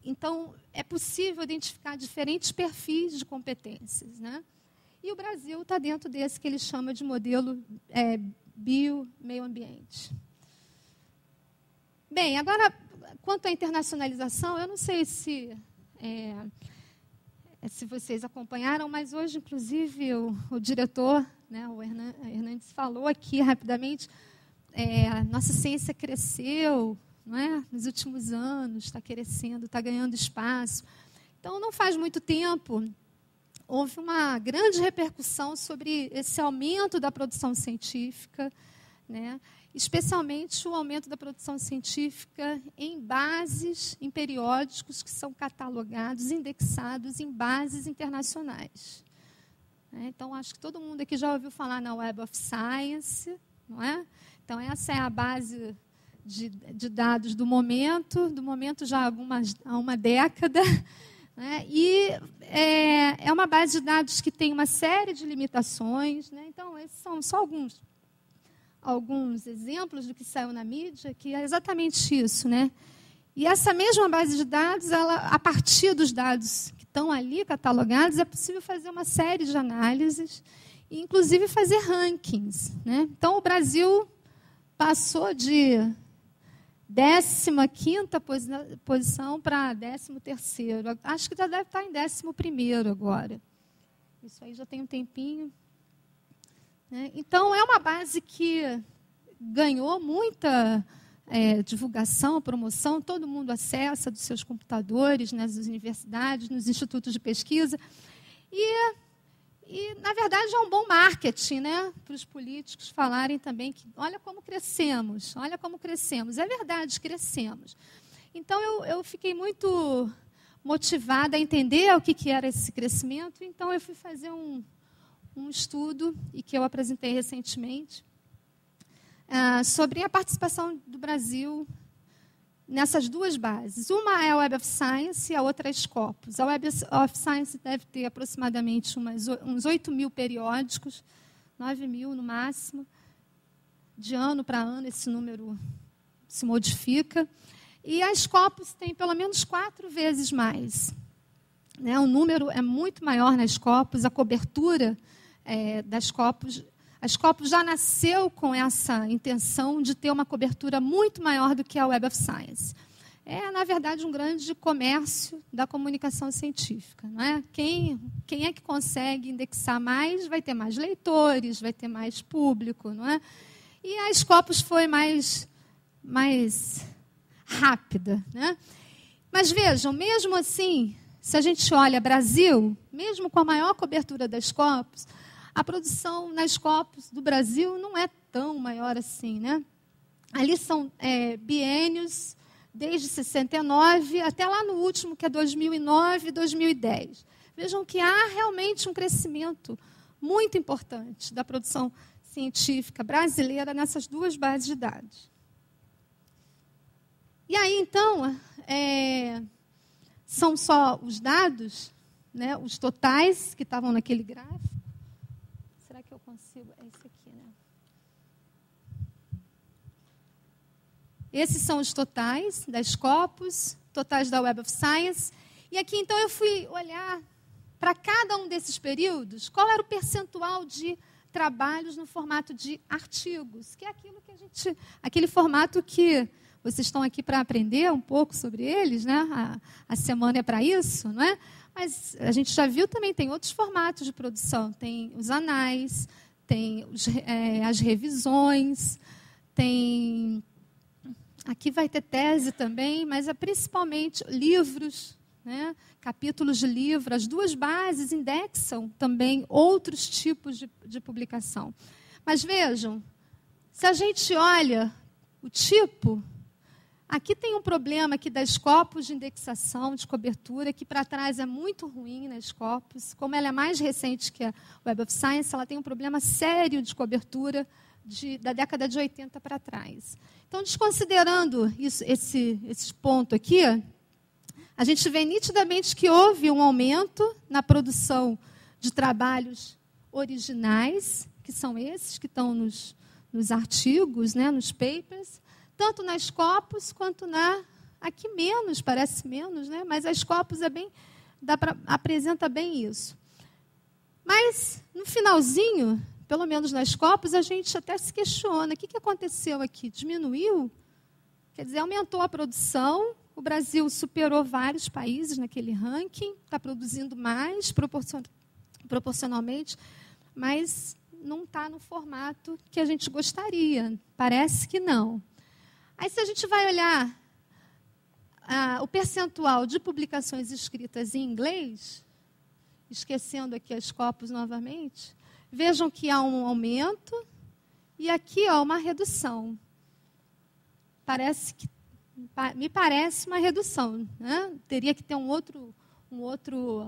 Então, é possível identificar diferentes perfis de competências, né? E o Brasil está dentro desse que ele chama de modelo bio-meio ambiente. Bem, agora, quanto à internacionalização, eu não sei se vocês acompanharam, mas hoje, inclusive, o diretor, né, o Hernandes, falou aqui rapidamente, nossa ciência cresceu, não é? Nos últimos anos, está crescendo, está ganhando espaço. Então, não faz muito tempo, houve uma grande repercussão sobre esse aumento da produção científica, né? Especialmente o aumento da produção científica em bases, em periódicos que são catalogados, indexados em bases internacionais. Então, acho que todo mundo aqui já ouviu falar na Web of Science, não é? Então, essa é a base de dados do momento já há uma década. E é uma base de dados que tem uma série de limitações, né? Então, esses são só alguns exemplos do que saiu na mídia, que é exatamente isso, né? E essa mesma base de dados, a partir dos dados que estão ali catalogados, é possível fazer uma série de análises, e inclusive fazer rankings, né? Então, o Brasil passou de 15ª posição para 13º. Acho que já deve estar em 11º agora. Isso aí já tem um tempinho. Então, é uma base que ganhou muita divulgação, promoção, todo mundo acessa dos seus computadores, nas universidades, nos institutos de pesquisa. E, na verdade, é um bom marketing, né, para os políticos falarem também que olha como crescemos, olha como crescemos. É verdade, crescemos. Então, eu fiquei muito motivada a entender o que era esse crescimento. Então, eu fui fazer um estudo, e que eu apresentei recentemente, sobre a participação do Brasil nessas duas bases. Uma é a Web of Science e a outra é a Scopus. A Web of Science deve ter aproximadamente uns 8 mil periódicos, 9 mil no máximo. De ano para ano esse número se modifica. E a Scopus tem pelo menos 4 vezes mais. O número é muito maior na Scopus, a cobertura da Scopus. A Scopus já nasceu com essa intenção de ter uma cobertura muito maior do que a Web of Science. É, na verdade, um grande comércio da comunicação científica. Não é? Quem é que consegue indexar mais vai ter mais leitores, vai ter mais público. Não é? E a Scopus foi mais rápida. Né? Mas vejam, mesmo assim, se a gente olha Brasil, mesmo com a maior cobertura da Scopus, a produção na Scopus do Brasil não é tão maior assim, né? Ali são biênios desde 69 até lá no último, que é 2009 e 2010. Vejam que há realmente um crescimento muito importante da produção científica brasileira nessas duas bases de dados. E aí, então, são só os dados, né, os totais que estavam naquele gráfico. Será que eu consigo? É isso aqui, né? Esses são os totais da Scopus, totais da Web of Science. E aqui, então, eu fui olhar para cada um desses períodos, qual era o percentual de trabalhos no formato de artigos, que é aquilo que aquele formato que vocês estão aqui para aprender um pouco sobre eles, né? A semana é para isso, não é? Mas a gente já viu também, tem outros formatos de produção, tem os anais, tem as revisões, tem... Aqui vai ter tese também, mas é principalmente livros, né? Capítulos de livro. As duas bases indexam também outros tipos de publicação. Mas vejam, se a gente olha o tipo, aqui tem um problema aqui das Scopus de indexação, de cobertura, que para trás é muito ruim na Scopus. Como ela é mais recente que a Web of Science, ela tem um problema sério de cobertura da década de 80 para trás. Então, desconsiderando esse ponto aqui, a gente vê nitidamente que houve um aumento na produção de trabalhos originais, que são esses que estão nos artigos, né, nos papers, tanto na Scopus quanto aqui menos, parece menos, né, mas a Scopus apresenta bem isso. Mas, no finalzinho, pelo menos nas Scopus, a gente até se questiona, o que aconteceu aqui? Diminuiu? Quer dizer, aumentou a produção, o Brasil superou vários países naquele ranking, está produzindo mais proporcionalmente, mas não está no formato que a gente gostaria. Parece que não. Aí, se a gente vai olhar o percentual de publicações escritas em inglês, esquecendo aqui as Scopus novamente, vejam que há um aumento e aqui uma redução. Me parece uma redução, né? Teria que ter um outro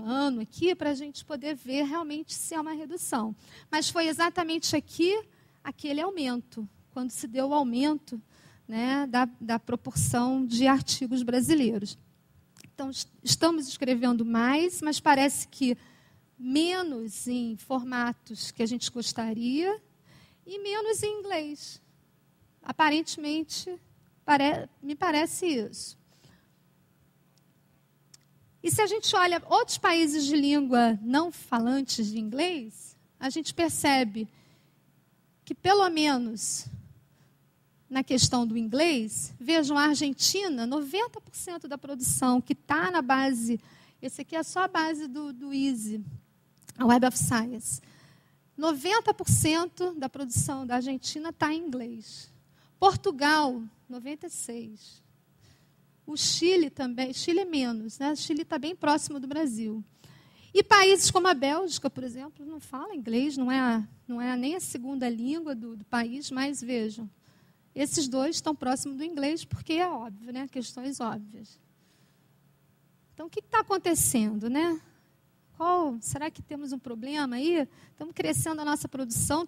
ano aqui para a gente poder ver realmente se é uma redução. Mas foi exatamente aqui aquele aumento, quando se deu o aumento, né, da proporção de artigos brasileiros. Então, estamos escrevendo mais, mas parece que menos em formatos que a gente gostaria e menos em inglês. Aparentemente, me parece isso. E se a gente olha outros países de língua não falantes de inglês, a gente percebe que, pelo menos na questão do inglês, vejam, a Argentina, 90% da produção que está na base, esse aqui é só a base do EASY, a Web of Science. 90% da produção da Argentina está em inglês. Portugal, 96%. O Chile também, Chile é menos, né? O Chile está bem próximo do Brasil. E países como a Bélgica, por exemplo, não fala inglês, não é nem a segunda língua do país, mas vejam, esses dois estão próximos do inglês porque é óbvio, né? Questões óbvias. Então, o que está acontecendo, né? Será que temos um problema aí? Estamos crescendo a nossa produção,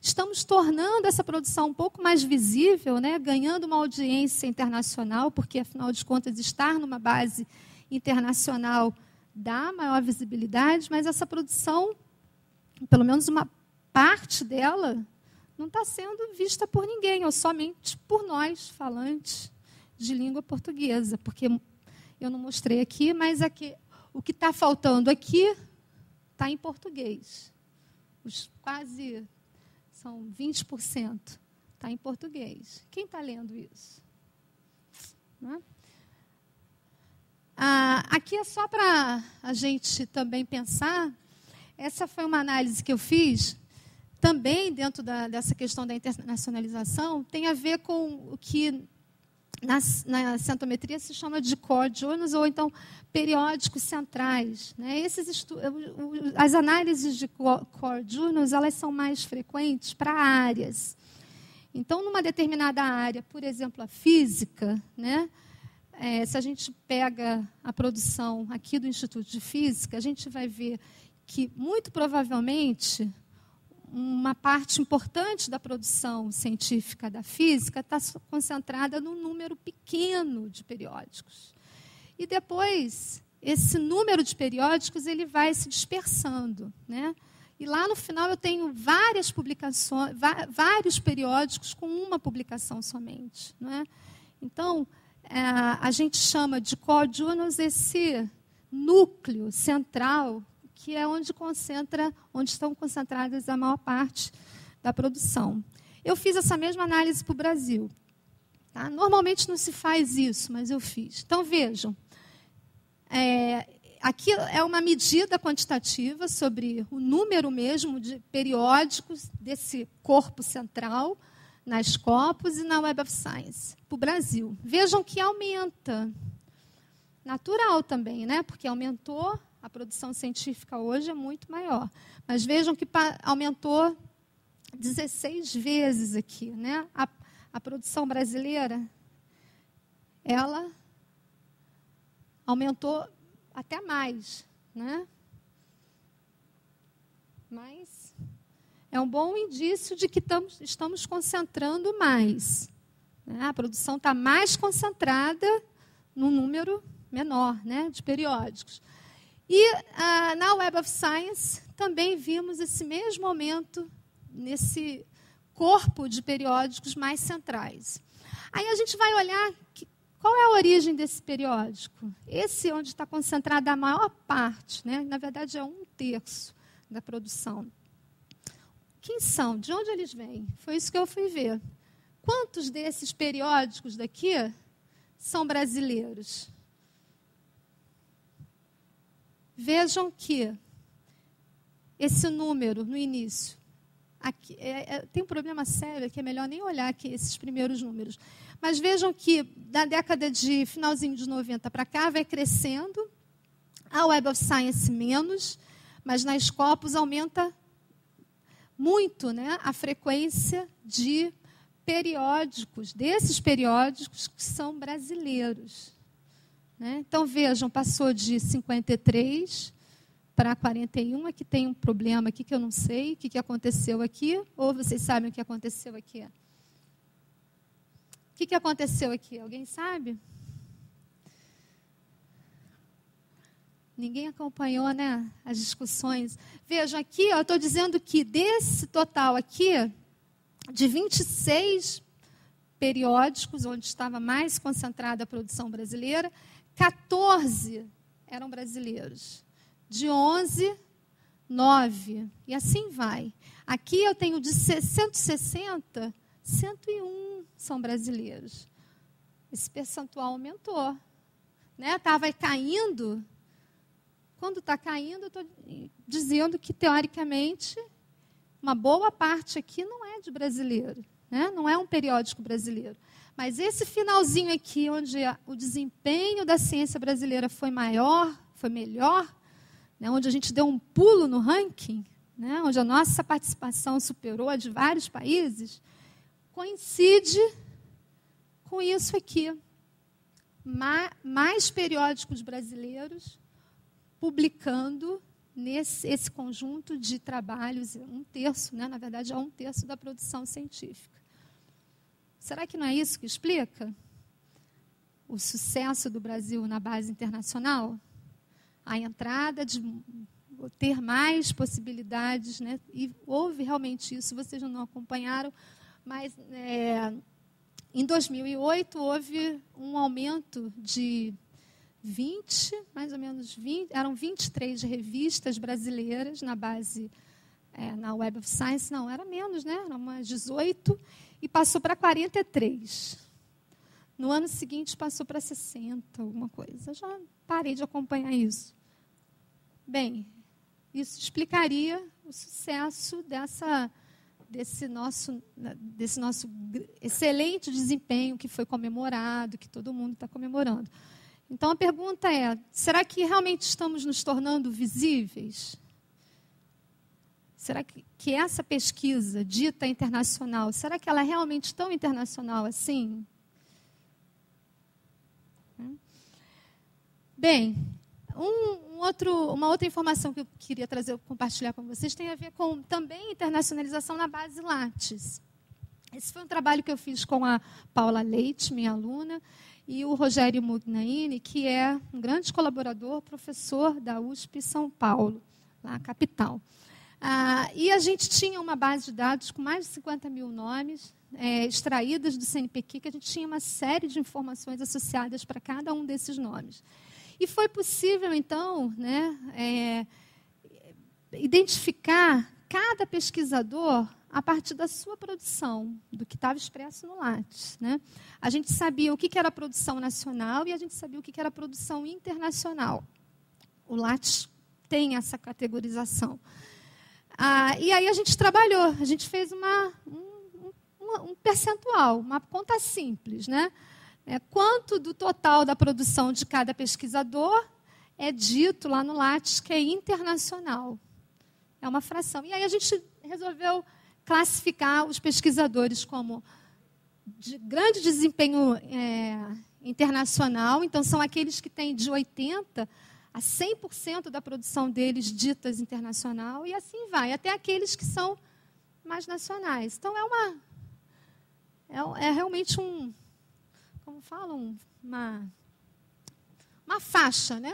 estamos tornando essa produção um pouco mais visível, né? Ganhando uma audiência internacional, porque, afinal de contas, estar numa base internacional dá maior visibilidade, mas essa produção, pelo menos uma parte dela, não está sendo vista por ninguém, ou somente por nós, falantes de língua portuguesa, porque eu não mostrei aqui, mas aqui... O que está faltando aqui está em português. Quase são 20%. Está em português. Quem está lendo isso? Não é? Aqui é só para a gente também pensar. Essa foi uma análise que eu fiz, também dentro dessa questão da internacionalização, tem a ver com o que... Na centometria se chama de core journals, ou então periódicos centrais, né? As análises de core journals, elas são mais frequentes para áreas. Então, numa determinada área, por exemplo, a física, né? Se a gente pega a produção aqui do Instituto de Física, a gente vai ver que, muito provavelmente, uma parte importante da produção científica da física está concentrada num número pequeno de periódicos. E depois, esse número de periódicos ele vai se dispersando, né? E lá no final eu tenho várias publicações, vários periódicos com uma publicação somente, não é? Então, a gente chama de core journals esse núcleo central que é onde estão concentradas a maior parte da produção. Eu fiz essa mesma análise para o Brasil. Tá? Normalmente não se faz isso, mas eu fiz. Então, vejam, aqui é uma medida quantitativa sobre o número mesmo de periódicos desse corpo central na Scopus e na Web of Science, para o Brasil. Vejam que aumenta. Natural também, né? Porque aumentou, a produção científica hoje é muito maior. Mas vejam que aumentou 16 vezes aqui, né? A produção brasileira, ela aumentou até mais, né? Mas é um bom indício de que estamos concentrando mais. Né? A produção está mais concentrada num número menor, né, de periódicos. E na Web of Science também vimos esse mesmo aumento nesse corpo de periódicos mais centrais. Aí a gente vai olhar qual é a origem desse periódico. Esse onde está concentrada a maior parte, né, na verdade é 1/3 da produção. Quem são? De onde eles vêm? Foi isso que eu fui ver. Quantos desses periódicos daqui são brasileiros? Vejam que esse número no início, aqui, tem um problema sério, que é melhor nem olhar aqui esses primeiros números. Mas vejam que da década de finalzinho de 90 para cá vai crescendo, a Web of Science menos, mas na Scopus aumenta muito, né, a frequência de periódicos, desses periódicos que são brasileiros. Né? Então, vejam, passou de 53 para 41, aqui tem um problema aqui que eu não sei o que aconteceu aqui, ou vocês sabem o que aconteceu aqui? O que aconteceu aqui? Alguém sabe? Ninguém acompanhou, né, as discussões. Vejam, aqui eu estou dizendo que desse total aqui, de 26 periódicos, onde estava mais concentrada a produção brasileira, 14 eram brasileiros. De 11, 9. E assim vai. Aqui eu tenho de 160, 101 são brasileiros. Esse percentual aumentou. Estava caindo. Quando está caindo, eu estou dizendo que, teoricamente, uma boa parte aqui não é de brasileiro. Né? Não é um periódico brasileiro. Mas esse finalzinho aqui, onde o desempenho da ciência brasileira foi maior, foi melhor, né? Onde a gente deu um pulo no ranking, né? Onde a nossa participação superou a de vários países, coincide com isso aqui. Mais periódicos brasileiros publicando esse conjunto de trabalhos, 1/3, né? Na verdade, é 1/3 da produção científica. Será que não é isso que explica o sucesso do Brasil na base internacional? A entrada de ter mais possibilidades, né? E houve realmente isso, vocês não acompanharam, mas em 2008 houve um aumento de 20, mais ou menos 20, eram 23 revistas brasileiras na base, na Web of Science, não, era menos, né? Eram umas 18, e passou para 43. No ano seguinte, passou para 60, alguma coisa. Eu já parei de acompanhar isso. Bem, isso explicaria o sucesso desse nosso excelente desempenho que foi comemorado, que todo mundo está comemorando. Então, a pergunta é, será que realmente estamos nos tornando visíveis? Será que essa pesquisa dita internacional, será que ela é realmente tão internacional assim? Bem, uma outra informação que eu queria compartilhar com vocês tem a ver com também internacionalização na base Lattes. Esse foi um trabalho que eu fiz com a Paula Leite, minha aluna, e o Rogério Mugnaini, que é um grande colaborador, professor da USP São Paulo, lá na capital. E a gente tinha uma base de dados com mais de 50 mil nomes, extraídas do CNPq, que a gente tinha uma série de informações associadas para cada um desses nomes. E foi possível, então, né, identificar cada pesquisador a partir da sua produção, do que estava expresso no Lattes, né? A gente sabia o que era produção nacional e a gente sabia o que era produção internacional. O Lattes tem essa categorização. E aí a gente trabalhou, a gente fez um percentual, uma conta simples, né? Quanto do total da produção de cada pesquisador é dito lá no Lattes que é internacional. É uma fração. E aí a gente resolveu classificar os pesquisadores como de grande desempenho internacional. Então, são aqueles que têm de 80% a 100% da produção deles ditas internacional. E assim vai, até aqueles que são mais nacionais. Então, é realmente como falam, uma faixa, né?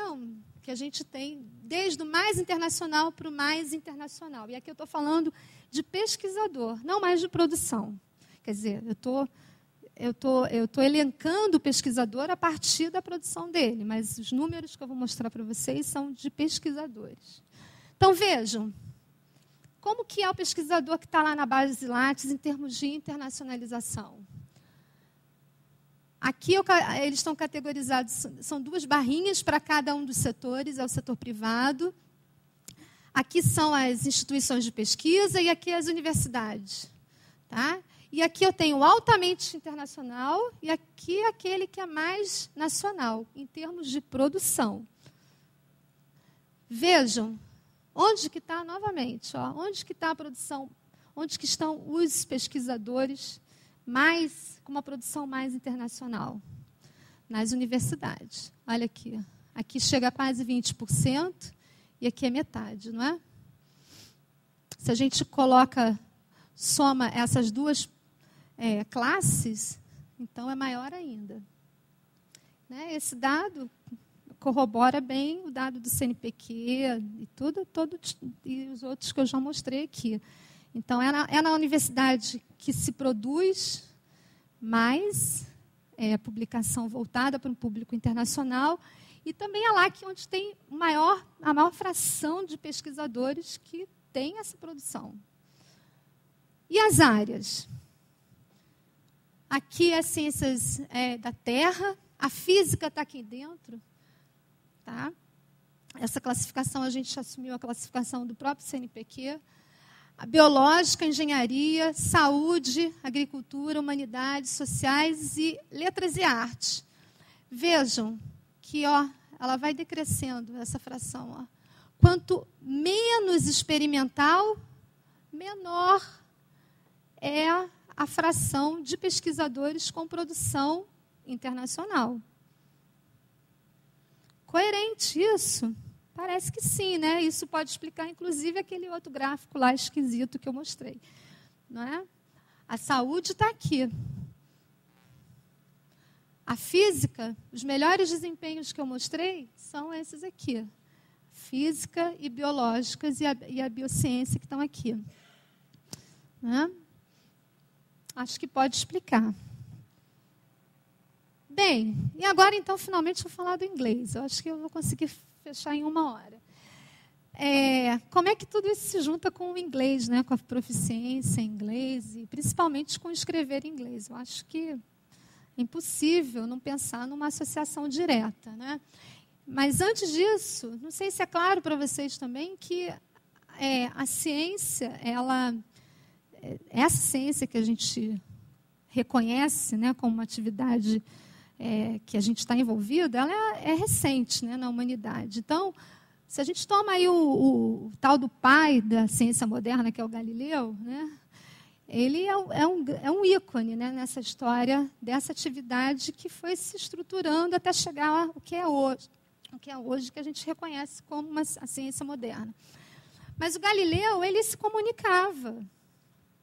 Que a gente tem desde o mais internacional para o mais internacional. E aqui eu estou falando de pesquisador, não mais de produção. Quer dizer, eu tô elencando o pesquisador a partir da produção dele, mas os números que eu vou mostrar para vocês são de pesquisadores. Então, vejam, como que é o pesquisador que está lá na base Lattes em termos de internacionalização? Aqui eles estão categorizados, são 2 barrinhas para cada um dos setores, é o setor privado. Aqui são as instituições de pesquisa e aqui as universidades. Tá? E aqui eu tenho altamente internacional e aqui aquele que é mais nacional, em termos de produção. Vejam, onde que está, novamente, onde que está a produção, onde que estão os pesquisadores com uma produção mais internacional? Nas universidades. Olha aqui. Aqui chega a quase 20% e aqui é metade, não é? Se a gente soma essas 2 classes, então é maior ainda. Né? Esse dado corrobora bem o dado do CNPq e e os outros que eu já mostrei aqui. Então, é na universidade que se produz mais publicação voltada para um público internacional e também é lá onde tem a maior fração de pesquisadores que tem essa produção. E as áreas? Aqui é ciências da Terra, a física está aqui dentro. Tá? Essa classificação, a gente assumiu a classificação do próprio CNPq. A biológica, engenharia, saúde, agricultura, humanidades, sociais e letras e artes. Vejam que ela vai decrescendo, essa fração. Quanto menos experimental, menor é a fração de pesquisadores com produção internacional. Coerente isso? Parece que sim, né? Isso pode explicar, inclusive, aquele outro gráfico lá esquisito que eu mostrei. Não é? A saúde está aqui. A física, os melhores desempenhos que eu mostrei são esses aqui. Física e biológicas e a biociência que estão aqui. Né? Acho que pode explicar. Bem, e agora, então, finalmente, vou falar do inglês. Eu acho que eu vou conseguir fechar em 1 hora. Como é que tudo isso se junta com o inglês, né? Com a proficiência em inglês e principalmente com escrever em inglês? Eu acho que é impossível não pensar numa associação direta, né? Mas antes disso, não sei se é claro para vocês também que a ciência, essa ciência que a gente reconhece, né, como uma atividade que a gente está envolvido, ela é recente, né, na humanidade. Então, se a gente toma aí o tal do pai da ciência moderna, que é o Galileu, né, ele é um ícone, né, nessa história dessa atividade que foi se estruturando até chegar ao que é hoje, que a gente reconhece como a ciência moderna. Mas o Galileu, ele se comunicava,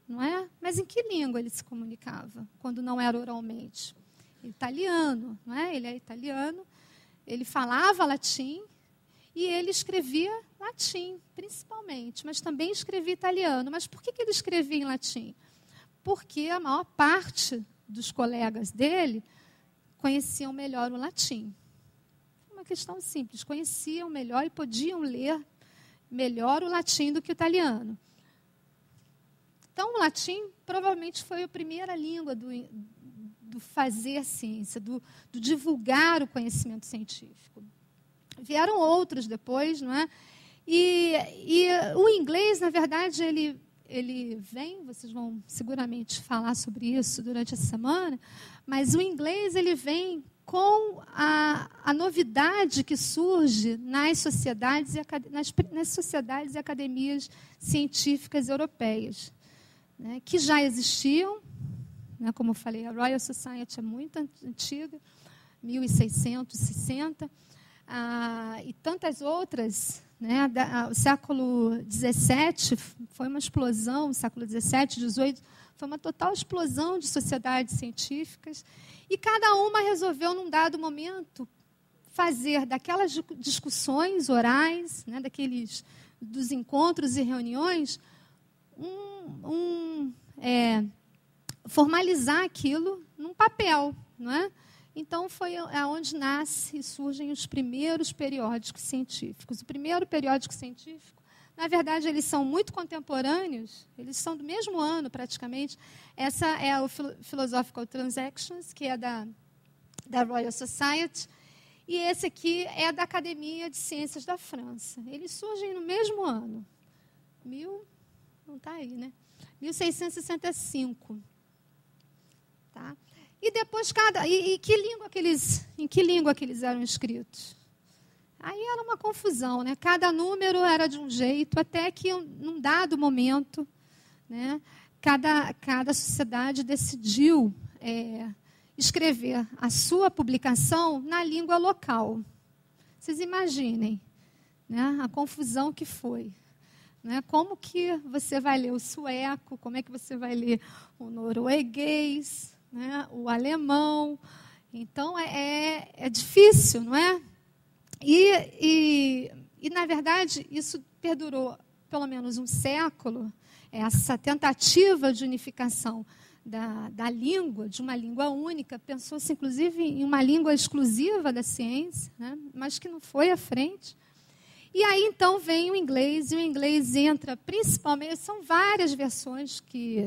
não é? Mas em que língua ele se comunicava, quando não era oralmente? Italiano, não é? Ele é italiano, ele falava latim e ele escrevia latim, principalmente, mas também escrevia italiano. Mas por que ele escrevia em latim? Porque a maior parte dos colegas dele conheciam melhor o latim. Uma questão simples, conheciam melhor e podiam ler melhor o latim do que o italiano. Então, o latim provavelmente foi a primeira língua do fazer ciência, do divulgar o conhecimento científico. Vieram outros depois, não é? E o inglês, na verdade, ele vem, vocês vão seguramente falar sobre isso durante essa semana, mas o inglês ele vem com a novidade que surge nas sociedades e academias científicas europeias, né, que já existiam, né, como eu falei, a Royal Society é muito antiga, 1660, e tantas outras, né, o século XVII foi uma explosão, o século XVII, XVIII, foi uma total explosão de sociedades científicas, e cada uma resolveu, num dado momento, fazer daquelas discussões orais, né, dos encontros e reuniões, formalizar aquilo num papel, não é? Então, foi aonde nasce e surgem os primeiros periódicos científicos. O primeiro periódico científico, na verdade, eles são muito contemporâneos, eles são do mesmo ano, praticamente. Essa é o Philosophical Transactions, que é da Royal Society, e esse aqui é da Academia de Ciências da França. Eles surgem no mesmo ano. Não está aí, né? 1665. Tá? E depois em que língua que eles eram escritos? Aí era uma confusão, né? Cada número era de um jeito, até que num dado momento, né, cada sociedade decidiu escrever a sua publicação na língua local. Vocês imaginem, né, a confusão que foi. Né? Como que você vai ler o sueco, como é que você vai ler o norueguês, né? O alemão. Então, é difícil, não é? E, na verdade, isso perdurou pelo menos um século, essa tentativa de unificação da língua, de uma língua única. Pensou-se, inclusive, em uma língua exclusiva da ciência, né? Mas que não foi à frente. E aí, então, vem o inglês, e o inglês entra principalmente... São várias versões que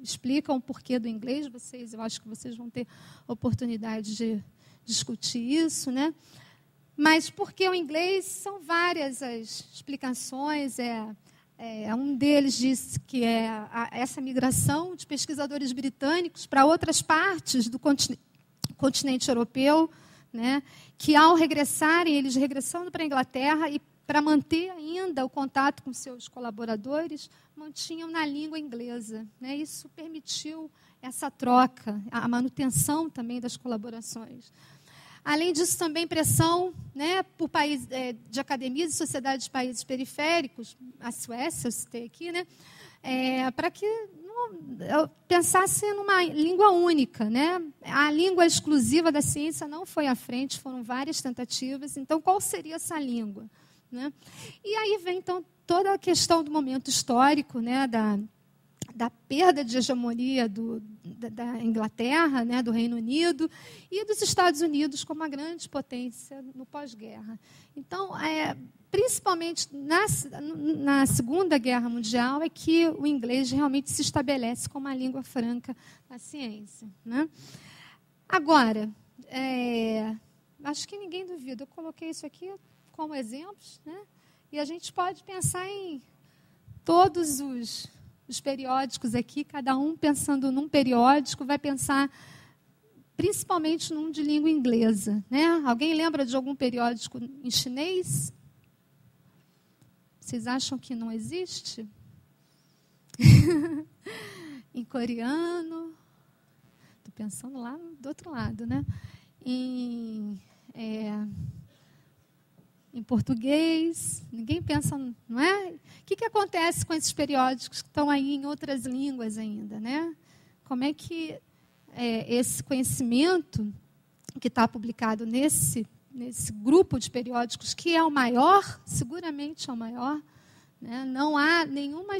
explicam o porquê do inglês. Eu acho que vocês vão ter oportunidade de discutir isso, né? Mas porque o inglês, são várias as explicações. Um deles diz que é essa migração de pesquisadores britânicos para outras partes do continente europeu, né? Que, ao regressarem, eles regressando para a Inglaterra e para manter ainda o contato com seus colaboradores, mantinham na língua inglesa, né? Isso permitiu essa troca, a manutenção também das colaborações. Além disso, também pressão, né, por países de academias e sociedades de países periféricos, a Suécia, eu citei aqui, né, para que pensasse numa língua única, né? A língua exclusiva da ciência não foi à frente, foram várias tentativas. Então, qual seria essa língua? Né? E aí vem, então, toda a questão do momento histórico, né, da perda de hegemonia da Inglaterra, né, do Reino Unido, e dos Estados Unidos como uma grande potência no pós-guerra. Então, principalmente na Segunda Guerra Mundial, é que o inglês realmente se estabelece como uma língua franca da ciência. Né? Agora, acho que ninguém duvida, eu coloquei isso aqui como exemplos, né? E a gente pode pensar em todos os periódicos aqui, cada um pensando num periódico, vai pensar principalmente num de língua inglesa. Né? Alguém lembra de algum periódico em chinês? Vocês acham que não existe? Em coreano? Estou pensando lá do outro lado, né? Em português, ninguém pensa, não é? O que acontece com esses periódicos que estão aí em outras línguas ainda, né? Como é que esse conhecimento que está publicado nesse grupo de periódicos, que é o maior, seguramente é o maior, né? Não há nenhuma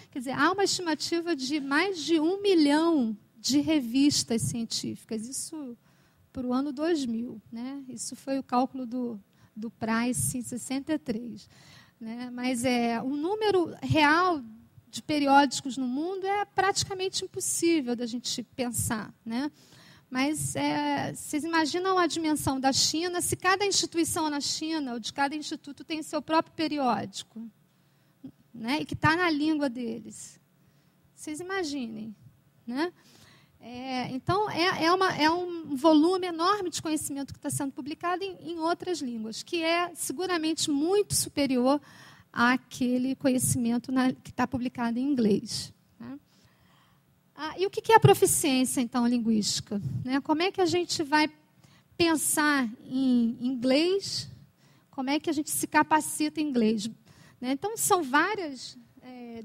quer dizer, há uma estimativa de mais de 1 milhão de revistas científicas, isso para o ano 2000, né? Isso foi o cálculo do Price em 63. né? Mas o número real de periódicos no mundo é praticamente impossível da gente pensar, né? Mas vocês imaginam a dimensão da China, se cada instituição na China, ou de cada instituto, tem seu próprio periódico, né? E que está na língua deles. Vocês imaginem, né? Então, é um volume enorme de conhecimento que está sendo publicado em outras línguas, que é seguramente muito superior àquele conhecimento que está publicado em inglês. Né? E o que é a proficiência, então, linguística? Né? Como é que a gente vai pensar em inglês? Como é que a gente se capacita em inglês? Né? Então, são várias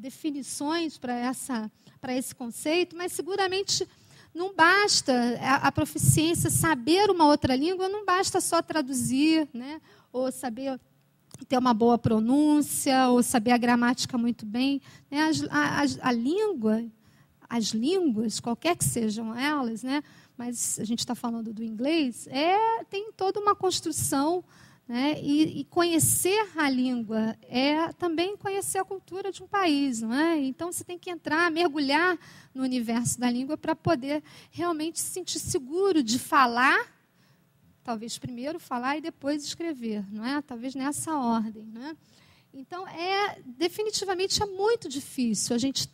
definições para esse conceito, mas seguramente não basta a proficiência, saber uma outra língua, não basta só traduzir, né? Ou saber ter uma boa pronúncia, ou saber a gramática muito bem. Né? A língua, as línguas, qualquer que sejam elas, né? Mas a gente está falando do inglês, tem toda uma construção, né? E conhecer a língua é também conhecer a cultura de um país, não é? Então, você tem que entrar, mergulhar no universo da língua para poder realmente se sentir seguro de falar, talvez primeiro falar e depois escrever, não é? Talvez nessa ordem, não é? Então, definitivamente é muito difícil a gente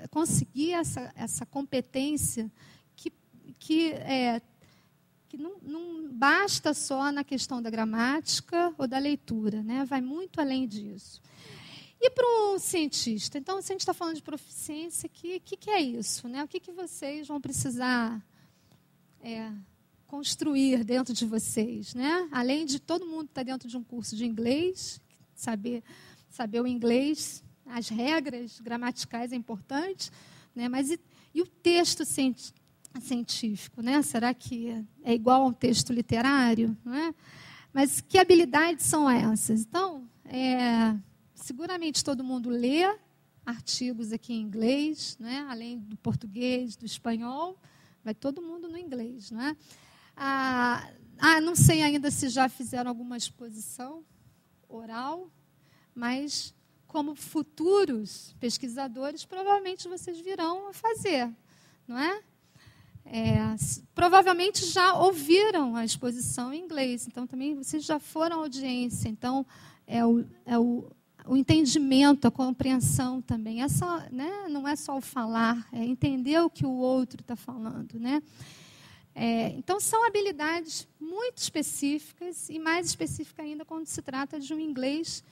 conseguir essa competência que não basta só na questão da gramática ou da leitura, né? Vai muito além disso. E para um cientista? Então, se a gente está falando de proficiência, o que é isso? Né? O que vocês vão precisar construir dentro de vocês? Né? Além de todo mundo estar dentro de um curso de inglês, saber o inglês, as regras gramaticais é importante, né? Mas e o texto científico, né? Será que é igual a um texto literário? Não é? Mas que habilidades são essas? Então, seguramente todo mundo lê artigos aqui em inglês, né? Além do português, do espanhol, vai todo mundo no inglês. Não é? Não sei ainda se já fizeram alguma exposição oral, mas como futuros pesquisadores, provavelmente vocês virão a fazer, não é? Provavelmente já ouviram a exposição em inglês, então também vocês já foram à audiência, então o entendimento, a compreensão também, né, não é só o falar, é entender o que o outro está falando, né? Então são habilidades muito específicas e mais específica ainda quando se trata de um inglês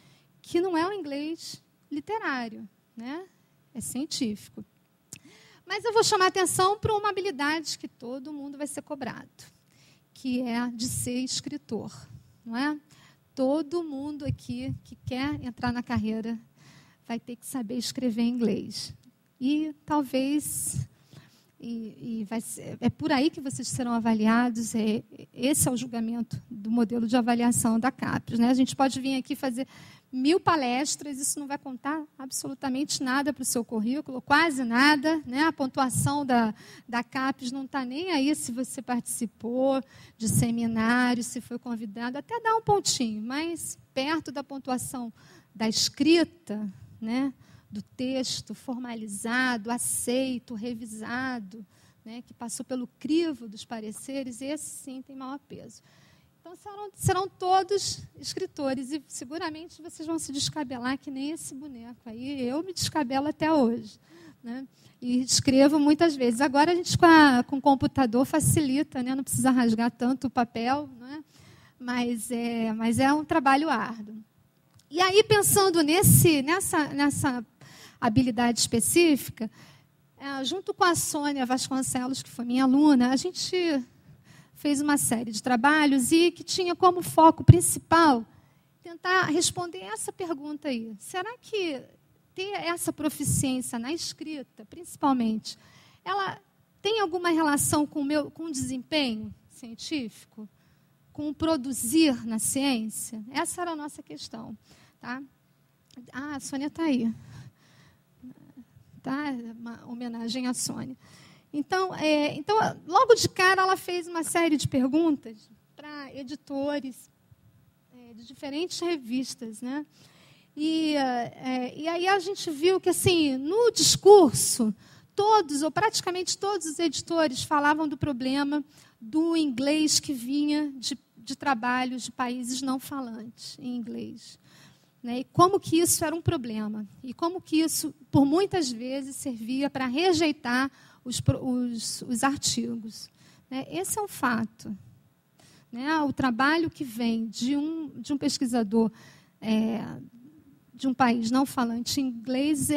que não é um inglês literário, né? É científico. Mas eu vou chamar a atenção para uma habilidade que todo mundo vai ser cobrado, que é de ser escritor. Não é? Todo mundo aqui que quer entrar na carreira vai ter que saber escrever em inglês. E talvez... vai ser, é por aí que vocês serão avaliados. Esse é o julgamento do modelo de avaliação da CAPES. Né? A gente pode vir aqui fazer 1000 palestras, isso não vai contar absolutamente nada para o seu currículo, quase nada. Né? A pontuação da CAPES não está nem aí se você participou de seminário, se foi convidado, até dá um pontinho, mas perto da pontuação da escrita, né? Do texto formalizado, aceito, revisado, né, que passou pelo crivo dos pareceres, esse sim tem maior peso. Então, serão todos escritores, e seguramente vocês vão se descabelar que nem esse boneco aí. Eu me descabelo até hoje, né, e escrevo muitas vezes. Agora, a gente com o computador facilita, né, não precisa rasgar tanto o papel, né, mas é um trabalho árduo. E aí, pensando nessa habilidade específica, junto com a Sônia Vasconcelos, que foi minha aluna, a gente fez uma série de trabalhos e que tinha como foco principal tentar responder essa pergunta aí. Será que ter essa proficiência na escrita, principalmente, ela tem alguma relação com o desempenho científico? Com o produzir na ciência? Essa era a nossa questão. Tá? A Sônia está aí. Tá? Uma homenagem à Sônia. Então, logo de cara, ela fez uma série de perguntas para editores de diferentes revistas. Né? E aí a gente viu que, assim, no discurso, todos, ou praticamente todos os editores falavam do problema do inglês que vinha de trabalhos de países não falantes em inglês. Né? E como que isso era um problema. E como que isso, por muitas vezes, servia para rejeitar os artigos. Né? Esse é um fato. Né? O trabalho que vem de um pesquisador de um país não falante inglês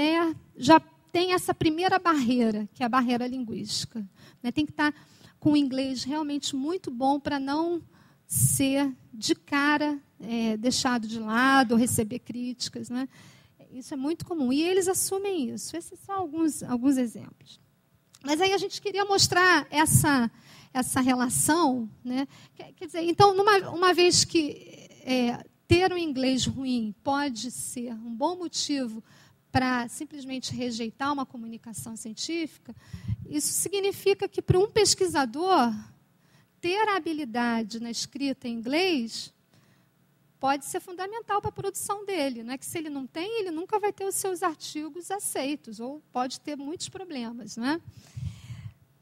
já tem essa primeira barreira, que é a barreira linguística. Né? Tem que estar com o inglês realmente muito bom para não ser, de cara, deixado de lado ou receber críticas. Né? Isso é muito comum. E eles assumem isso. Esses são alguns exemplos. Mas aí a gente queria mostrar essa relação. Né? Quer dizer, então, uma vez que ter um inglês ruim pode ser um bom motivo para simplesmente rejeitar uma comunicação científica, isso significa que, para um pesquisador, ter a habilidade na escrita em inglês pode ser fundamental para a produção dele. Não é que, se ele não tem, ele nunca vai ter os seus artigos aceitos, ou pode ter muitos problemas. Não é?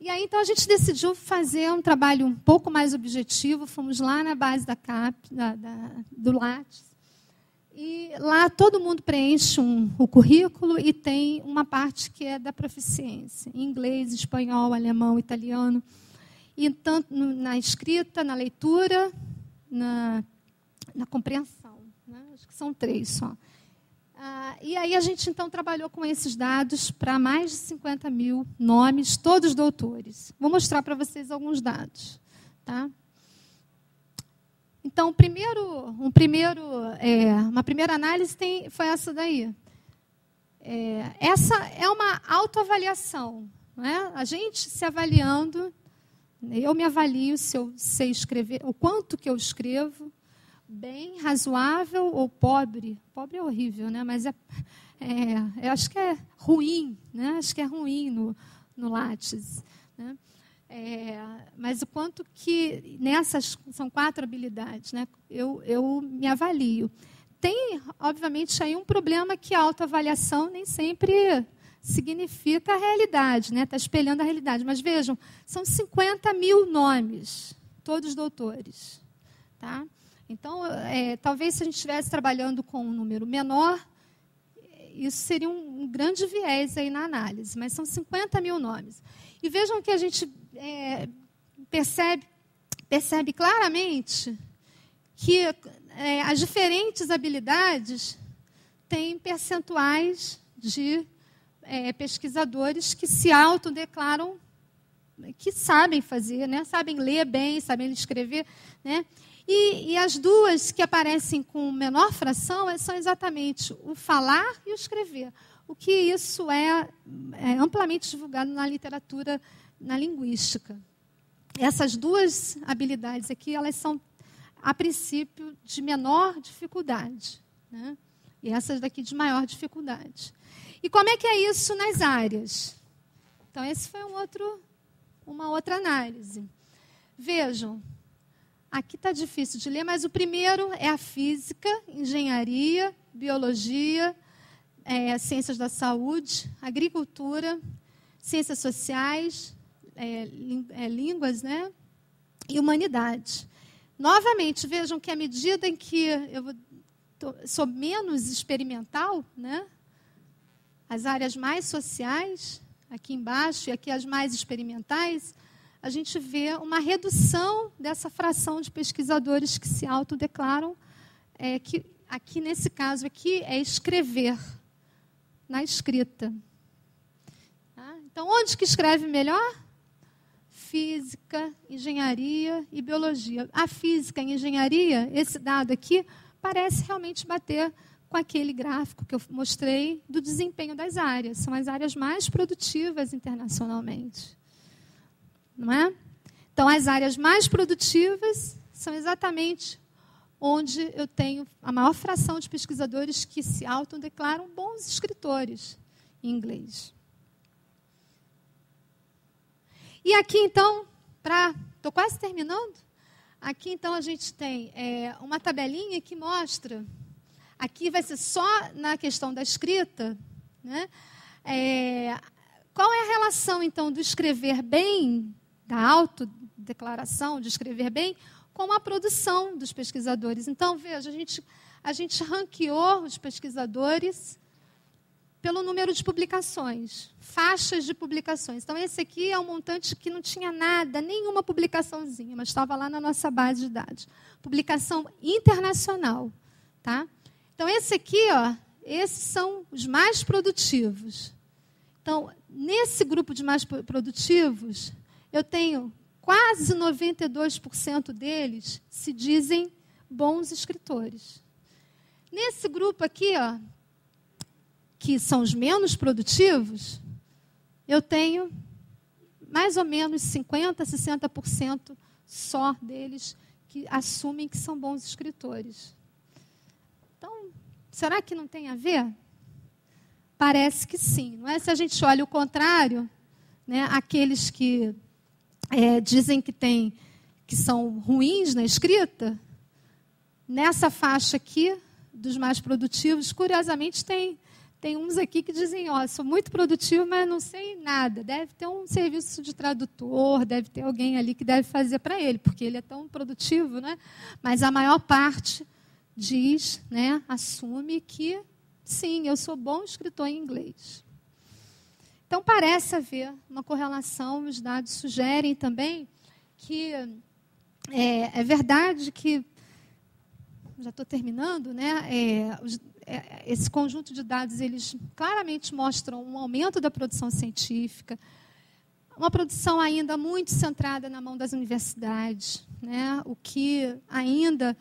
E aí, então, a gente decidiu fazer um trabalho um pouco mais objetivo. Fomos lá na base do Lattes. E lá todo mundo preenche o currículo e tem uma parte que é da proficiência. Em inglês, espanhol, alemão, italiano. E tanto na escrita, na leitura, na compreensão. Né? Acho que são 3 só. E aí a gente, então, trabalhou com esses dados para mais de 50 mil nomes, todos doutores. Vou mostrar para vocês alguns dados. Tá? Então, uma primeira análise foi essa daí. Essa é uma autoavaliação. Não é? A gente se avaliando, eu me avalio se eu sei escrever, o quanto que eu escrevo, bem, razoável ou pobre. Pobre é horrível, né? Mas eu acho que é ruim, né? Acho que é ruim no Lattes. Né? Mas o quanto que nessas são 4 habilidades, né? Eu me avalio. Tem, obviamente, aí um problema que a autoavaliação nem sempre significa a realidade, né? Está espelhando a realidade. Mas vejam, são 50 mil nomes, todos doutores. Tá? Então, talvez se a gente estivesse trabalhando com um número menor, isso seria um grande viés aí na análise, mas são 50 mil nomes. E vejam que a gente percebe claramente que as diferentes habilidades têm percentuais de pesquisadores que se autodeclaram que sabem fazer, né? Sabem ler bem, sabem escrever, né? E as duas que aparecem com menor fração são exatamente o falar e o escrever. O que isso é amplamente divulgado na literatura, na linguística. Essas duas habilidades aqui, elas são, a princípio, de menor dificuldade. Né? E essas daqui de maior dificuldade. E como é que é isso nas áreas? Então, esse foi uma outra análise. Vejam. Aqui está difícil de ler, mas o primeiro é a física, engenharia, biologia, ciências da saúde, agricultura, ciências sociais, línguas, né? E humanidade. Novamente, vejam que à medida em que sou menos experimental, né? As áreas mais sociais, aqui embaixo, e aqui as mais experimentais, a gente vê uma redução dessa fração de pesquisadores que se autodeclaram, que aqui, nesse caso aqui, é escrever, na escrita. Tá? Então, onde que escreve melhor? Física, engenharia e biologia. A física e engenharia, esse dado aqui, parece realmente bater com aquele gráfico que eu mostrei do desempenho das áreas. São as áreas mais produtivas internacionalmente. Não é? Então, as áreas mais produtivas são exatamente onde eu tenho a maior fração de pesquisadores que se autodeclaram bons escritores em inglês. E aqui, então, estou quase terminando. Aqui, então, a gente tem uma tabelinha que mostra Aqui vai ser só na questão da escrita, né? Qual é a relação, então, do escrever bem, da autodeclaração, de escrever bem, com a produção dos pesquisadores? Então, veja, a gente ranqueou os pesquisadores pelo número de publicações, faixas de publicações. Então, esse aqui é um montante que não tinha nada, nenhuma publicaçãozinha, mas estava lá na nossa base de dados. Publicação internacional, tá? Então, esse aqui, ó, esses são os mais produtivos. Então, nesse grupo de mais produtivos, eu tenho quase 92% deles se dizem bons escritores. Nesse grupo aqui, ó, que são os menos produtivos, eu tenho mais ou menos 50%, 60% só deles que assumem que são bons escritores. Então, será que não tem a ver? Parece que sim, não é? Se a gente olha o contrário, né, aqueles que dizem que são ruins na escrita, nessa faixa aqui, dos mais produtivos, curiosamente tem uns aqui que dizem, ó, sou muito produtivo, mas não sei nada. Deve ter um serviço de tradutor, deve ter alguém ali que deve fazer para ele, porque ele é tão produtivo, né? Mas a maior parte diz, né, assume que, sim, eu sou bom escritor em inglês. Então, parece haver uma correlação, os dados sugerem também que é verdade que, já estou terminando, né, esse conjunto de dados, eles claramente mostram um aumento da produção científica, uma produção ainda muito centrada na mão das universidades, né, o que ainda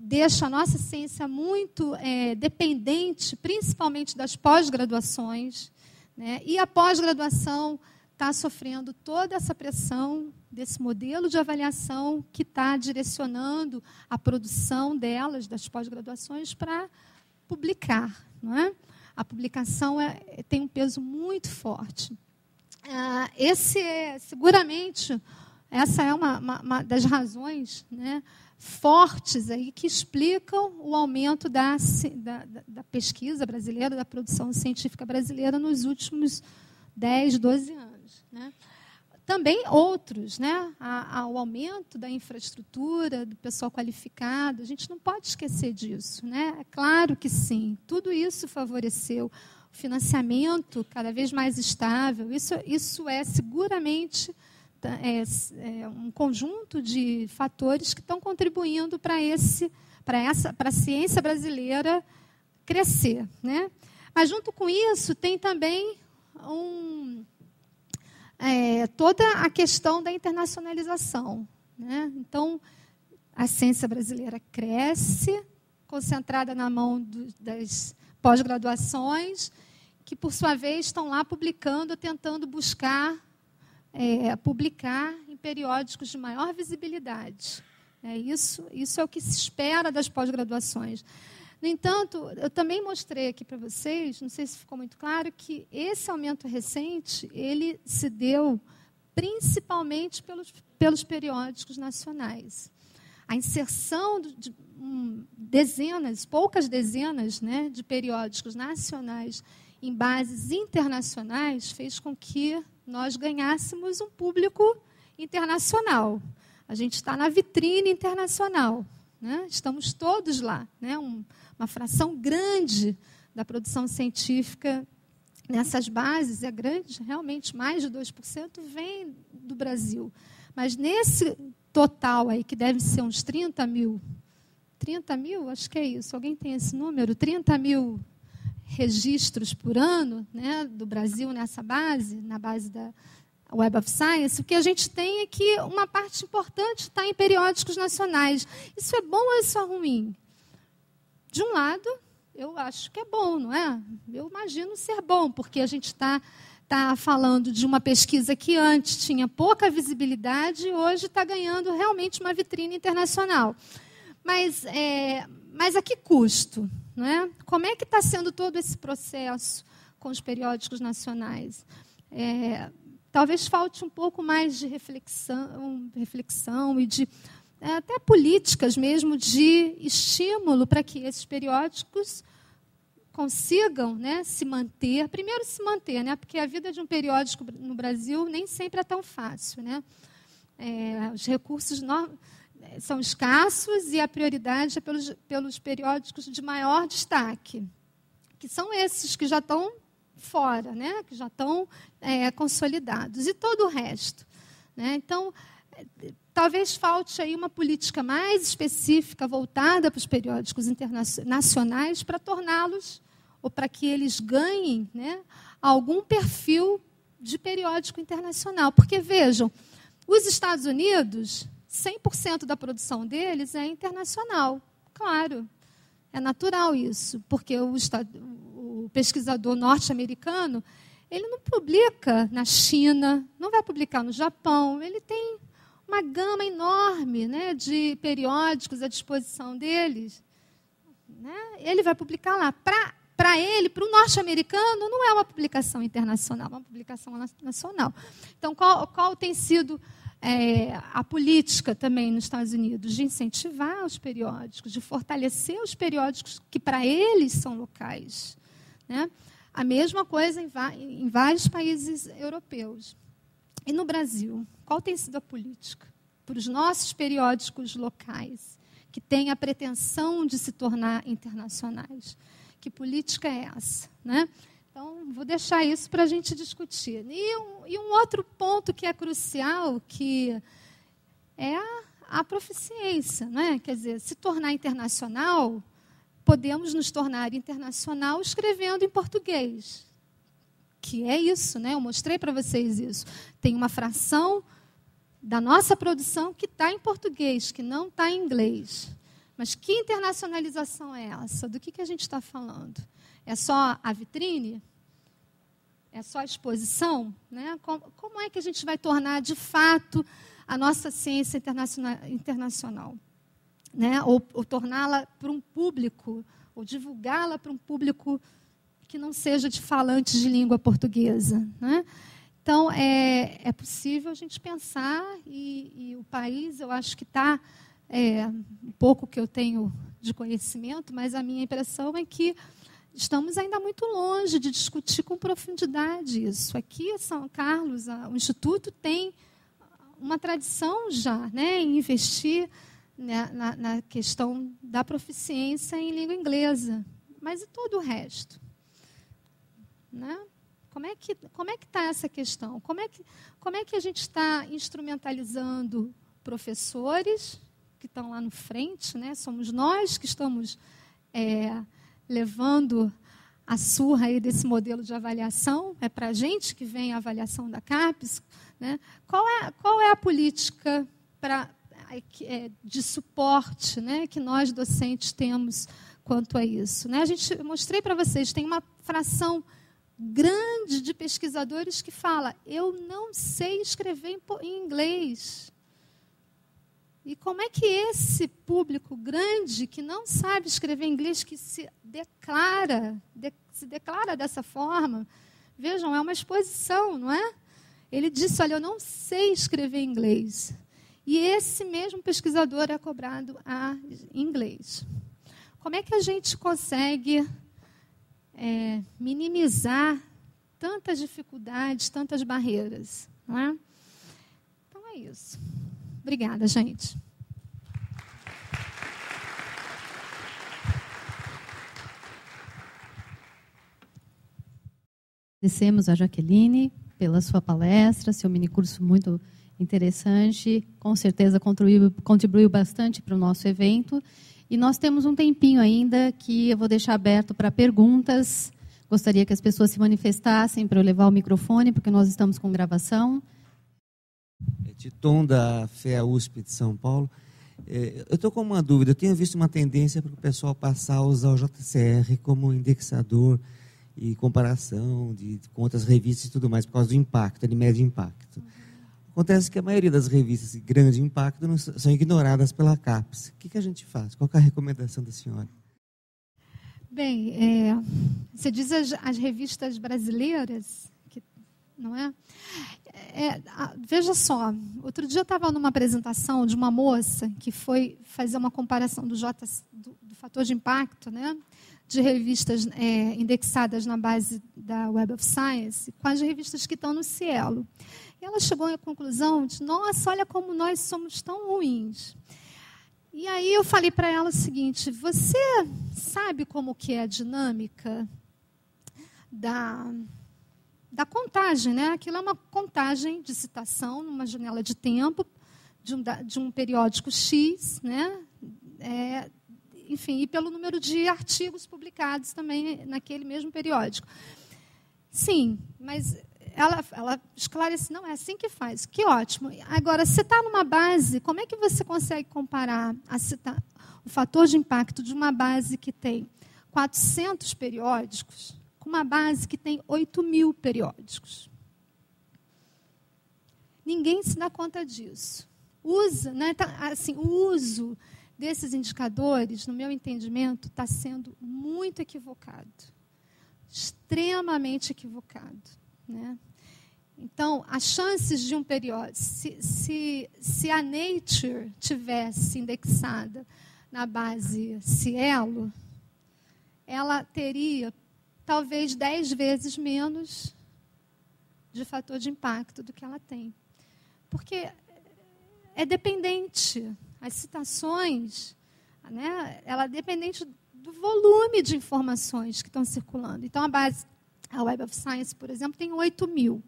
deixa a nossa ciência muito dependente, principalmente das pós-graduações, né, e a pós-graduação está sofrendo toda essa pressão desse modelo de avaliação que está direcionando a produção delas, das pós-graduações, para publicar. Não é? A publicação tem um peso muito forte. Seguramente, essa é uma das razões, né, fortes aí que explicam o aumento da pesquisa brasileira, da produção científica brasileira nos últimos 10, 12 anos. Né? Também outros, né? O aumento da infraestrutura, do pessoal qualificado, a gente não pode esquecer disso. Né? É claro que sim, tudo isso favoreceu o financiamento cada vez mais estável. Isso é seguramente um conjunto de fatores que estão contribuindo para a ciência brasileira crescer. Né? Mas, junto com isso, tem também toda a questão da internacionalização. Né? Então, a ciência brasileira cresce, concentrada na mão das pós-graduações, que, por sua vez, estão lá publicando, tentando buscar publicar em periódicos de maior visibilidade. Isso é o que se espera das pós-graduações. No entanto, eu também mostrei aqui para vocês, não sei se ficou muito claro, que esse aumento recente ele se deu principalmente pelos periódicos nacionais. A inserção de poucas dezenas, né, de periódicos nacionais em bases internacionais fez com que nós ganhássemos um público internacional. A gente está na vitrine internacional. Né? Estamos todos lá. Né? Uma fração grande da produção científica nessas bases, é grande, realmente mais de 2%, vem do Brasil. Mas nesse total, aí, que deve ser uns 30 mil, acho que é isso, alguém tem esse número? 30 mil registros por ano, né, do Brasil nessa base, na base da Web of Science, o que a gente tem é que uma parte importante está em periódicos nacionais. Isso é bom ou isso é ruim? De um lado, eu acho que é bom, não é? Eu imagino ser bom, porque a gente está falando de uma pesquisa que antes tinha pouca visibilidade e hoje está ganhando realmente uma vitrine internacional. Mas a que custo? Não é? Como é que está sendo todo esse processo com os periódicos nacionais? Talvez falte um pouco mais de reflexão e de até políticas mesmo de estímulo para que esses periódicos consigam, né, se manter. Primeiro se manter, né, porque a vida de um periódico no Brasil nem sempre é tão fácil, né? Os recursos são escassos e a prioridade é pelos periódicos de maior destaque, que são esses que já estão fora, né, que já estão consolidados, e todo o resto, né? Então, talvez falte aí uma política mais específica voltada para os periódicos internacionais para torná-los, ou para que eles ganhem, né, algum perfil de periódico internacional. Porque, vejam, os Estados Unidos, 100% da produção deles é internacional. Claro, é natural isso, porque o pesquisador norte-americano, ele não publica na China, não vai publicar no Japão, ele tem uma gama enorme, né, de periódicos à disposição deles, né? Ele vai publicar lá. Para ele, para o norte-americano, não é uma publicação internacional, é uma publicação nacional. Então, qual tem sido a política também nos Estados Unidos? De incentivar os periódicos, de fortalecer os periódicos que para eles são locais, né? A mesma coisa em vários países europeus. E no Brasil, qual tem sido a política para os nossos periódicos locais, que têm a pretensão de se tornar internacionais? Que política é essa, né? Então, vou deixar isso para a gente discutir. E um outro ponto que é crucial, que é a proficiência, né? Quer dizer, se tornar internacional, podemos nos tornar internacional escrevendo em português. Que é isso, né? Eu mostrei para vocês isso. Tem uma fração da nossa produção que está em português, que não está em inglês. Mas que internacionalização é essa? Do que a gente está falando? É só a vitrine? É só a exposição? Né? Como é que a gente vai tornar, de fato, a nossa ciência internacional? Né? Ou torná-la para um público, ou divulgá-la para um público que não seja de falantes de língua portuguesa, né? Então, é possível a gente pensar, e o país, eu acho que está... um pouco que eu tenho de conhecimento, mas a minha impressão é que estamos ainda muito longe de discutir com profundidade isso. Aqui em São Carlos, o Instituto tem uma tradição já, né, em investir, né, na questão da proficiência em língua inglesa. Mas e todo o resto? Né? Como é que está essa questão? Como é que a gente está instrumentalizando professores que estão lá no frente, né? Somos nós que estamos levando a surra aí desse modelo de avaliação, é para a gente que vem a avaliação da CAPES, né? Qual é a política de suporte, né, que nós docentes temos quanto a isso? Né? Eu mostrei para vocês, tem uma fração grande de pesquisadores que fala: eu não sei escrever em inglês. E como é que esse público grande, que não sabe escrever em inglês, que se declara dessa forma, vejam, é uma exposição, não é? Ele disse: olha, eu não sei escrever em inglês. E esse mesmo pesquisador é cobrado em inglês. Como é que a gente consegue minimizar tantas dificuldades, tantas barreiras? Não é? Então é isso. Obrigada, gente. Agradecemos a Jaqueline pela sua palestra, seu minicurso muito interessante, com certeza contribuiu bastante para o nosso evento. E nós temos um tempinho ainda que eu vou deixar aberto para perguntas. Gostaria que as pessoas se manifestassem para eu levar o microfone, porque nós estamos com gravação. Titon, da FEA USP de São Paulo. Eu estou com uma dúvida. Eu tenho visto uma tendência para o pessoal passar a usar o JCR como indexador e comparação com outras revistas e tudo mais, por causa do impacto, de médio impacto. Acontece que a maioria das revistas de grande impacto são ignoradas pela CAPES. O que a gente faz? Qual é a recomendação da senhora? Bem, você diz as revistas brasileiras, não é? Veja só, outro dia eu estava numa apresentação de uma moça que foi fazer uma comparação do fator de impacto, né, de revistas indexadas na base da Web of Science com as revistas que estão no Cielo. E ela chegou à conclusão de, nossa, olha como nós somos tão ruins. E aí eu falei para ela o seguinte, você sabe como que é a dinâmica da contagem, né? Aquilo é uma contagem de citação numa janela de tempo de um periódico X, né? Enfim, e pelo número de artigos publicados também naquele mesmo periódico. Sim, mas ela esclarece, não é assim que faz. Que ótimo. Agora, se está numa base, como é que você consegue comparar o fator de impacto de uma base que tem 400 periódicos com uma base que tem 8.000 periódicos? Ninguém se dá conta disso. O uso desses indicadores, no meu entendimento, está sendo muito equivocado. Extremamente equivocado. Né? Então, as chances de um periódico, se a Nature tivesse indexada na base Cielo, ela teria talvez 10 vezes menos de fator de impacto do que ela tem. Porque é dependente. As citações, né, ela é dependente do volume de informações que estão circulando. Então, a Web of Science, por exemplo, tem 8.000.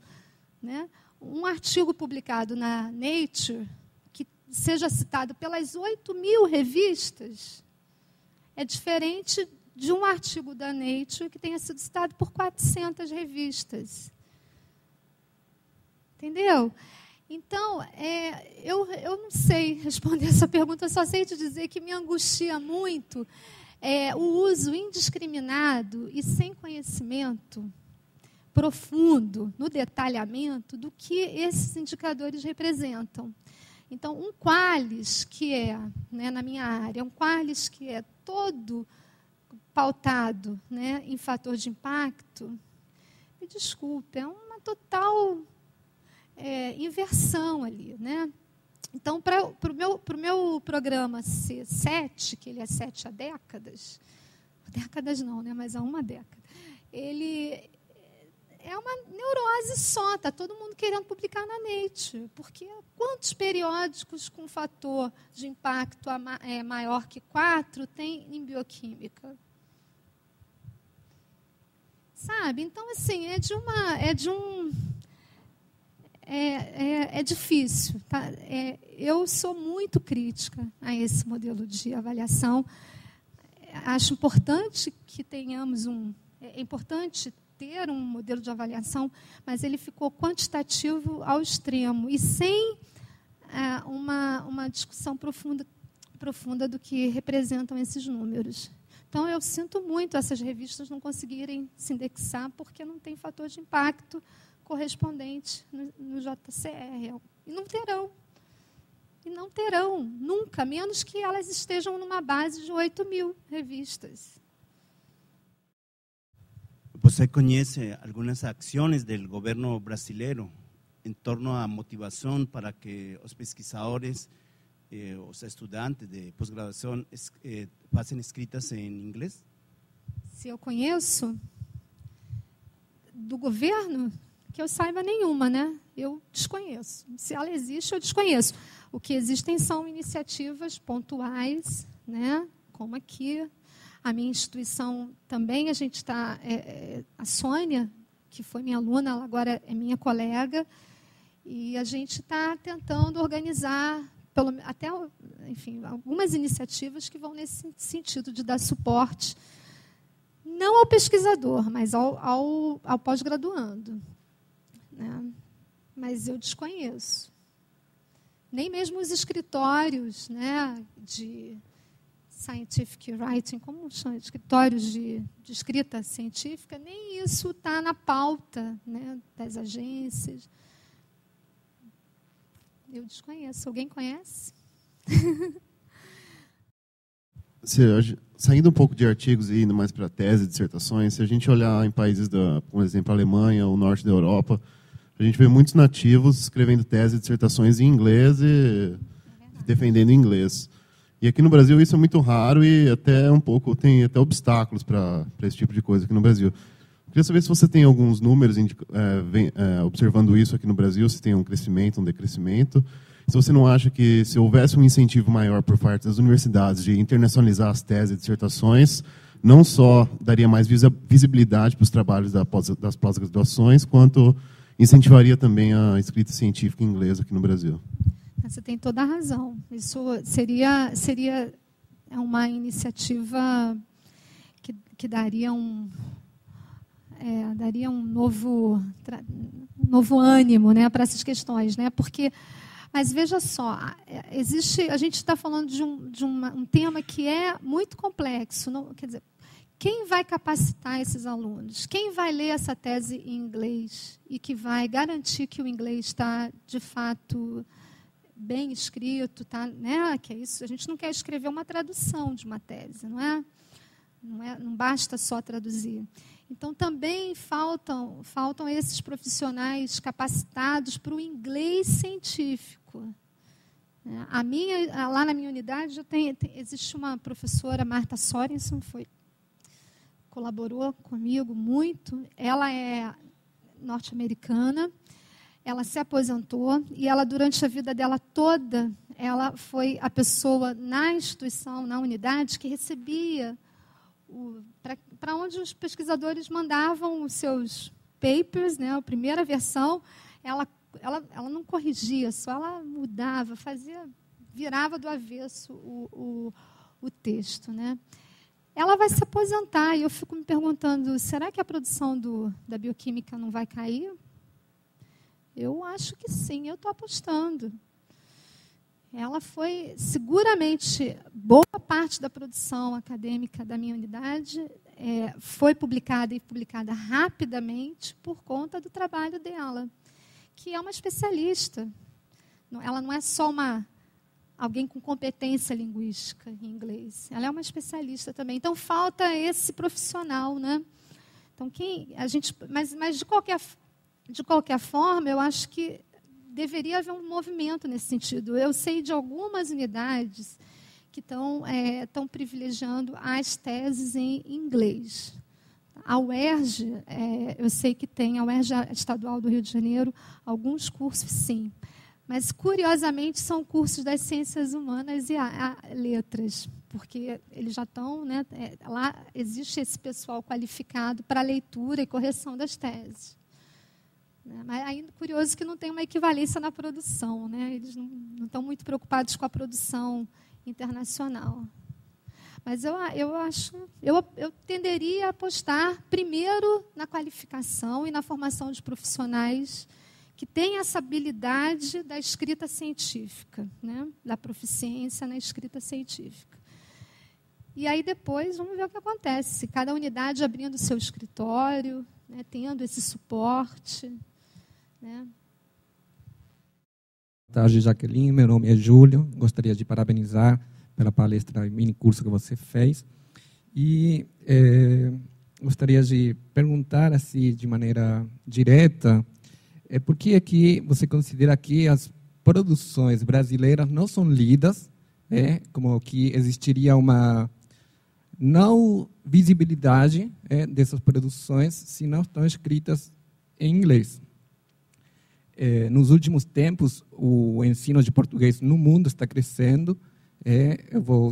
Né? Um artigo publicado na Nature, que seja citado pelas 8.000 revistas, é diferente de um artigo da Nature que tenha sido citado por 400 revistas. Entendeu? Então, eu não sei responder essa pergunta, eu só sei te dizer que me angustia muito o uso indiscriminado e sem conhecimento profundo, no detalhamento, do que esses indicadores representam. Então, um QALYS que né, na minha área, um QALYS que é todo pautado, né, em fator de impacto, me desculpe, é uma total inversão ali. Né? Então, para o meu programa ser 7, que ele é 7 há décadas não, né, mas há uma década, ele é uma neurose só, está todo mundo querendo publicar na Nature, porque quantos periódicos com fator de impacto maior que 4 tem em bioquímica? Sabe? Então, assim, é difícil. Tá? Eu sou muito crítica a esse modelo de avaliação. Acho importante que tenhamos é importante ter um modelo de avaliação, mas ele ficou quantitativo ao extremo e sem uma discussão profunda do que representam esses números. Então, eu sinto muito essas revistas não conseguirem se indexar porque não tem fator de impacto correspondente no JCR. E não terão. E não terão, nunca, menos que elas estejam numa base de 8.000 revistas. ¿Você conhece algumas ações do governo brasileiro em torno à motivação para que os pesquisadores, os estudantes de pós-graduação façam escritas em inglês? Se eu conheço do governo, que eu saiba nenhuma, né? Eu desconheço. Se ela existe, eu desconheço. O que existem são iniciativas pontuais, né? Como aqui. A minha instituição também, a gente está... a Sônia, que foi minha aluna, ela agora é minha colega, e a gente está tentando organizar enfim, algumas iniciativas que vão nesse sentido de dar suporte, não ao pesquisador, mas ao pós-graduando. Né? Mas eu desconheço. Nem mesmo os escritórios, né, de scientific writing, como chama? Escritórios de escrita científica, nem isso está na pauta, né, das agências. Eu desconheço. Alguém conhece? Saindo um pouco de artigos e indo mais para tese, dissertações, se a gente olhar em países, por exemplo, a Alemanha, o norte da Europa, A gente vê muitos nativos escrevendo tese e dissertações em inglês e defendendo em inglês. E aqui no Brasil isso é muito raro e até tem até obstáculos para esse tipo de coisa aqui no Brasil. Eu queria saber se você tem alguns números observando isso aqui no Brasil, se tem um crescimento, um decrescimento. Se você não acha que se houvesse um incentivo maior por parte das universidades de internacionalizar as teses e dissertações, não só daria mais visibilidade para os trabalhos das pós-graduações, quanto incentivaria também a escrita científica em inglês aqui no Brasil. Você tem toda a razão. Isso seria uma iniciativa que daria um novo ânimo, né, para essas questões, né? Mas veja só, a gente está falando de um tema que é muito complexo. Quer dizer, quem vai capacitar esses alunos? Quem vai ler essa tese em inglês e que vai garantir que o inglês está, de fato, bem escrito, tá, né? Que é isso. A gente não quer escrever uma tradução de uma tese, não é? Não basta só traduzir. Então, também faltam esses profissionais capacitados para o inglês científico. Lá na minha unidade existe uma professora, Marta Sorensen, colaborou comigo muito. Ela é norte-americana, ela se aposentou e ela, durante a vida dela toda, ela foi a pessoa na instituição, na unidade, que recebia para onde os pesquisadores mandavam os seus papers, né, a primeira versão. Ela não corrigia, só ela mudava, virava do avesso o texto, né? Ela vai se aposentar e eu fico me perguntando, será que a produção da bioquímica não vai cair? Eu acho que sim, eu estou apostando. Ela foi, seguramente, boa parte da produção acadêmica da minha unidade foi publicada rapidamente por conta do trabalho dela, que é uma especialista. Ela não é só alguém com competência linguística em inglês. Ela é uma especialista também. Então, falta esse profissional, né? Então, mas de qualquer forma, eu acho que deveria haver um movimento nesse sentido. Eu sei de algumas unidades que estão privilegiando as teses em inglês. A UERJ, eu sei que tem, a UERJ Estadual do Rio de Janeiro, alguns cursos, sim. Mas, curiosamente, são cursos das ciências humanas e letras, porque eles já estão, né, lá existe esse pessoal qualificado para a leitura e correção das teses. Mas ainda curioso que não tem uma equivalência na produção, né? Eles não estão muito preocupados com a produção internacional. Mas eu tenderia a apostar primeiro na qualificação e na formação de profissionais que têm essa habilidade da escrita científica, né? Da proficiência na escrita científica. E aí depois vamos ver o que acontece. Cada unidade abrindo o seu escritório, né? Tendo esse suporte. Né? Boa tarde, Jaqueline. Meu nome é Júlio. Gostaria de parabenizar pela palestra e mini curso que você fez. E gostaria de perguntar, assim, de maneira direta, por que aqui você considera que as produções brasileiras não são lidas, como que existiria uma não visibilidade dessas produções se não estão escritas em inglês. Nos últimos tempos, o ensino de português no mundo está crescendo. Eu vou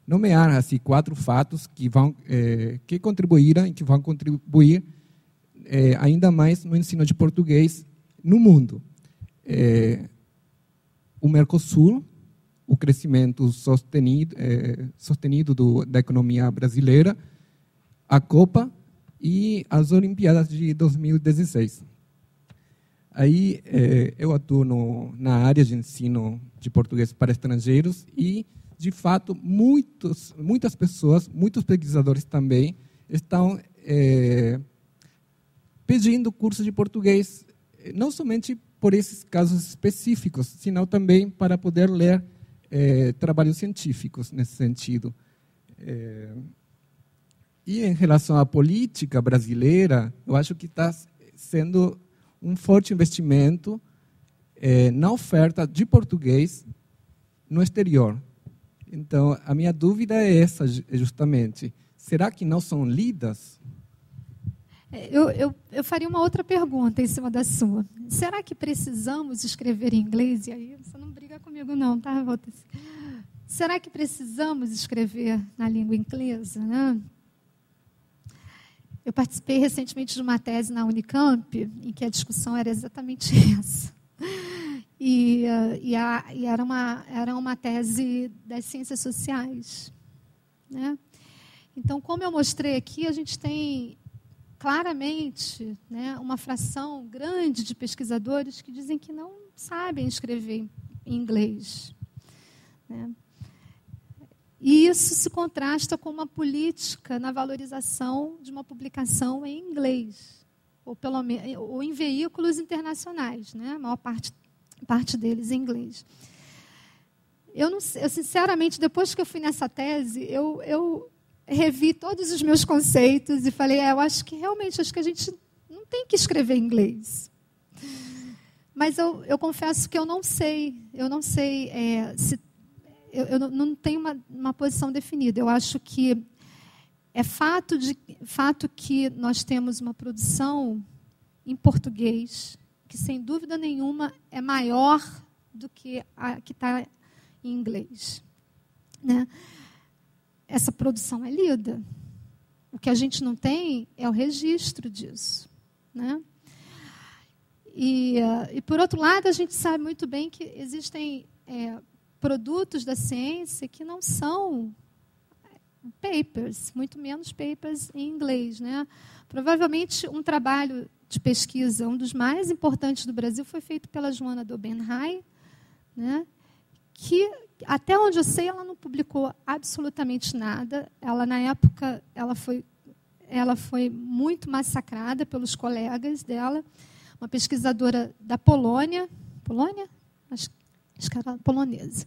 nomear assim 4 fatos que contribuíram e que vão contribuir ainda mais no ensino de português no mundo. O Mercosul, o crescimento sostenido da economia brasileira, a Copa e as Olimpíadas de 2016. Aí eu atuo na área de ensino de português para estrangeiros e, de fato, muitas pessoas, muitos pesquisadores também, estão pedindo curso de português, não somente por esses casos específicos, senão também para poder ler trabalhos científicos nesse sentido. E em relação à política brasileira, eu acho que está sendo um forte investimento na oferta de português no exterior. Então, a minha dúvida é essa, justamente. Será que não são lidas? Eu faria uma outra pergunta em cima da sua. Será que precisamos escrever em inglês? E aí, você não briga comigo não, tá, Walter? Será que precisamos escrever na língua inglesa, né? Eu participei recentemente de uma tese na Unicamp, em que a discussão era exatamente essa. E era uma tese das ciências sociais, né? Então, como eu mostrei aqui, a gente tem claramente, né, uma fração grande de pesquisadores que dizem que não sabem escrever em inglês, né? E isso se contrasta com uma política na valorização de uma publicação em inglês, ou em veículos internacionais, né? A maior parte deles em inglês. Eu sinceramente, depois que eu fui nessa tese, eu revi todos os meus conceitos e falei, eu acho que a gente não tem que escrever em inglês. Mas eu confesso que eu não sei se eu não tenho uma posição definida. Eu acho que é fato que nós temos uma produção em português que, sem dúvida nenhuma, é maior do que a que está em inglês, né? Essa produção é lida. O que a gente não tem é o registro disso, né? E por outro lado, a gente sabe muito bem que existem produtos da ciência que não são papers, muito menos papers em inglês, né? Provavelmente um trabalho de pesquisa, um dos mais importantes do Brasil, foi feito pela Joana Dobenhai, né? Que, até onde eu sei, ela não publicou absolutamente nada. Ela, na época, ela foi muito massacrada pelos colegas dela, uma pesquisadora da Polônia, acho que era polonesa,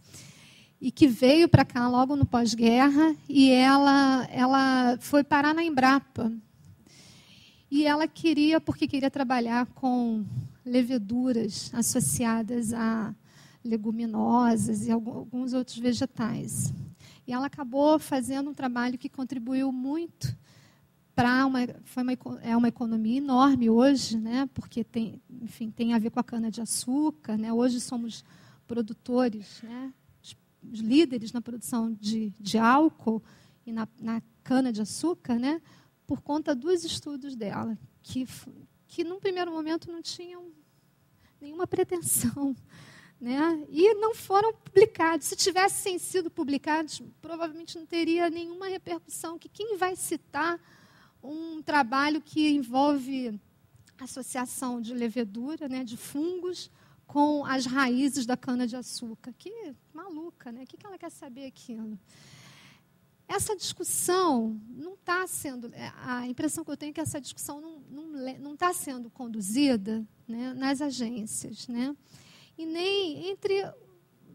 e que veio para cá logo no pós-guerra, e ela foi parar na Embrapa. E ela porque queria trabalhar com leveduras associadas a leguminosas e alguns outros vegetais. E ela acabou fazendo um trabalho que contribuiu muito para uma economia enorme hoje, né? Porque tem a ver com a cana-de-açúcar, né? Hoje somos produtores, né? Os líderes na produção de álcool e na cana-de-açúcar, né? Por conta dos estudos dela, que num primeiro momento não tinham nenhuma pretensão, né? E não foram publicados. Se tivessem sido publicados, provavelmente não teria nenhuma repercussão. Que quem vai citar um trabalho que envolve associação de levedura, né, de fungos, com as raízes da cana-de-açúcar? Que maluca, né? O que ela quer saber aquilo? Essa discussão não está sendo... A impressão que eu tenho é que essa discussão não está sendo conduzida, né, nas agências, né? E nem entre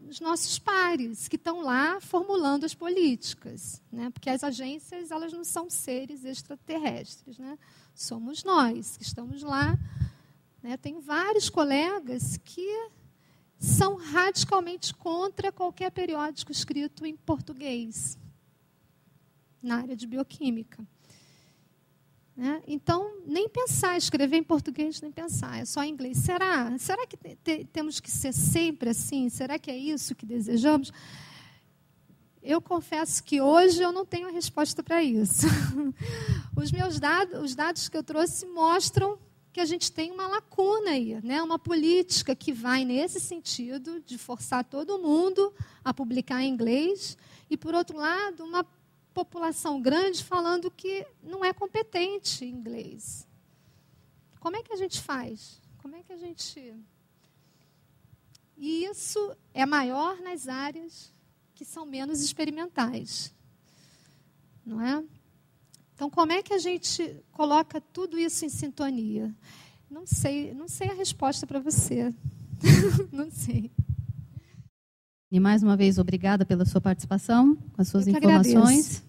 os nossos pares, que estão lá formulando as políticas, né? Porque as agências, elas não são seres extraterrestres, né? Somos nós que estamos lá, né? Tem vários colegas que são radicalmente contra qualquer periódico escrito em português, na área de bioquímica, né? Então, nem pensar, escrever em português, nem pensar, é só em inglês. Será que temos que ser sempre assim? Será que é isso que desejamos? Eu confesso que hoje eu não tenho a resposta para isso. Os dados que eu trouxe mostram que a gente tem uma lacuna aí, né? Uma política que vai nesse sentido de forçar todo mundo a publicar em inglês e, por outro lado, uma população grande falando que não é competente em inglês. Como é que a gente faz? E isso é maior nas áreas que são menos experimentais, não é? Então, como é que a gente coloca tudo isso em sintonia? Não sei a resposta para você. Não sei. E mais uma vez, obrigada pela sua participação, com as suas Eu que informações. agradeço.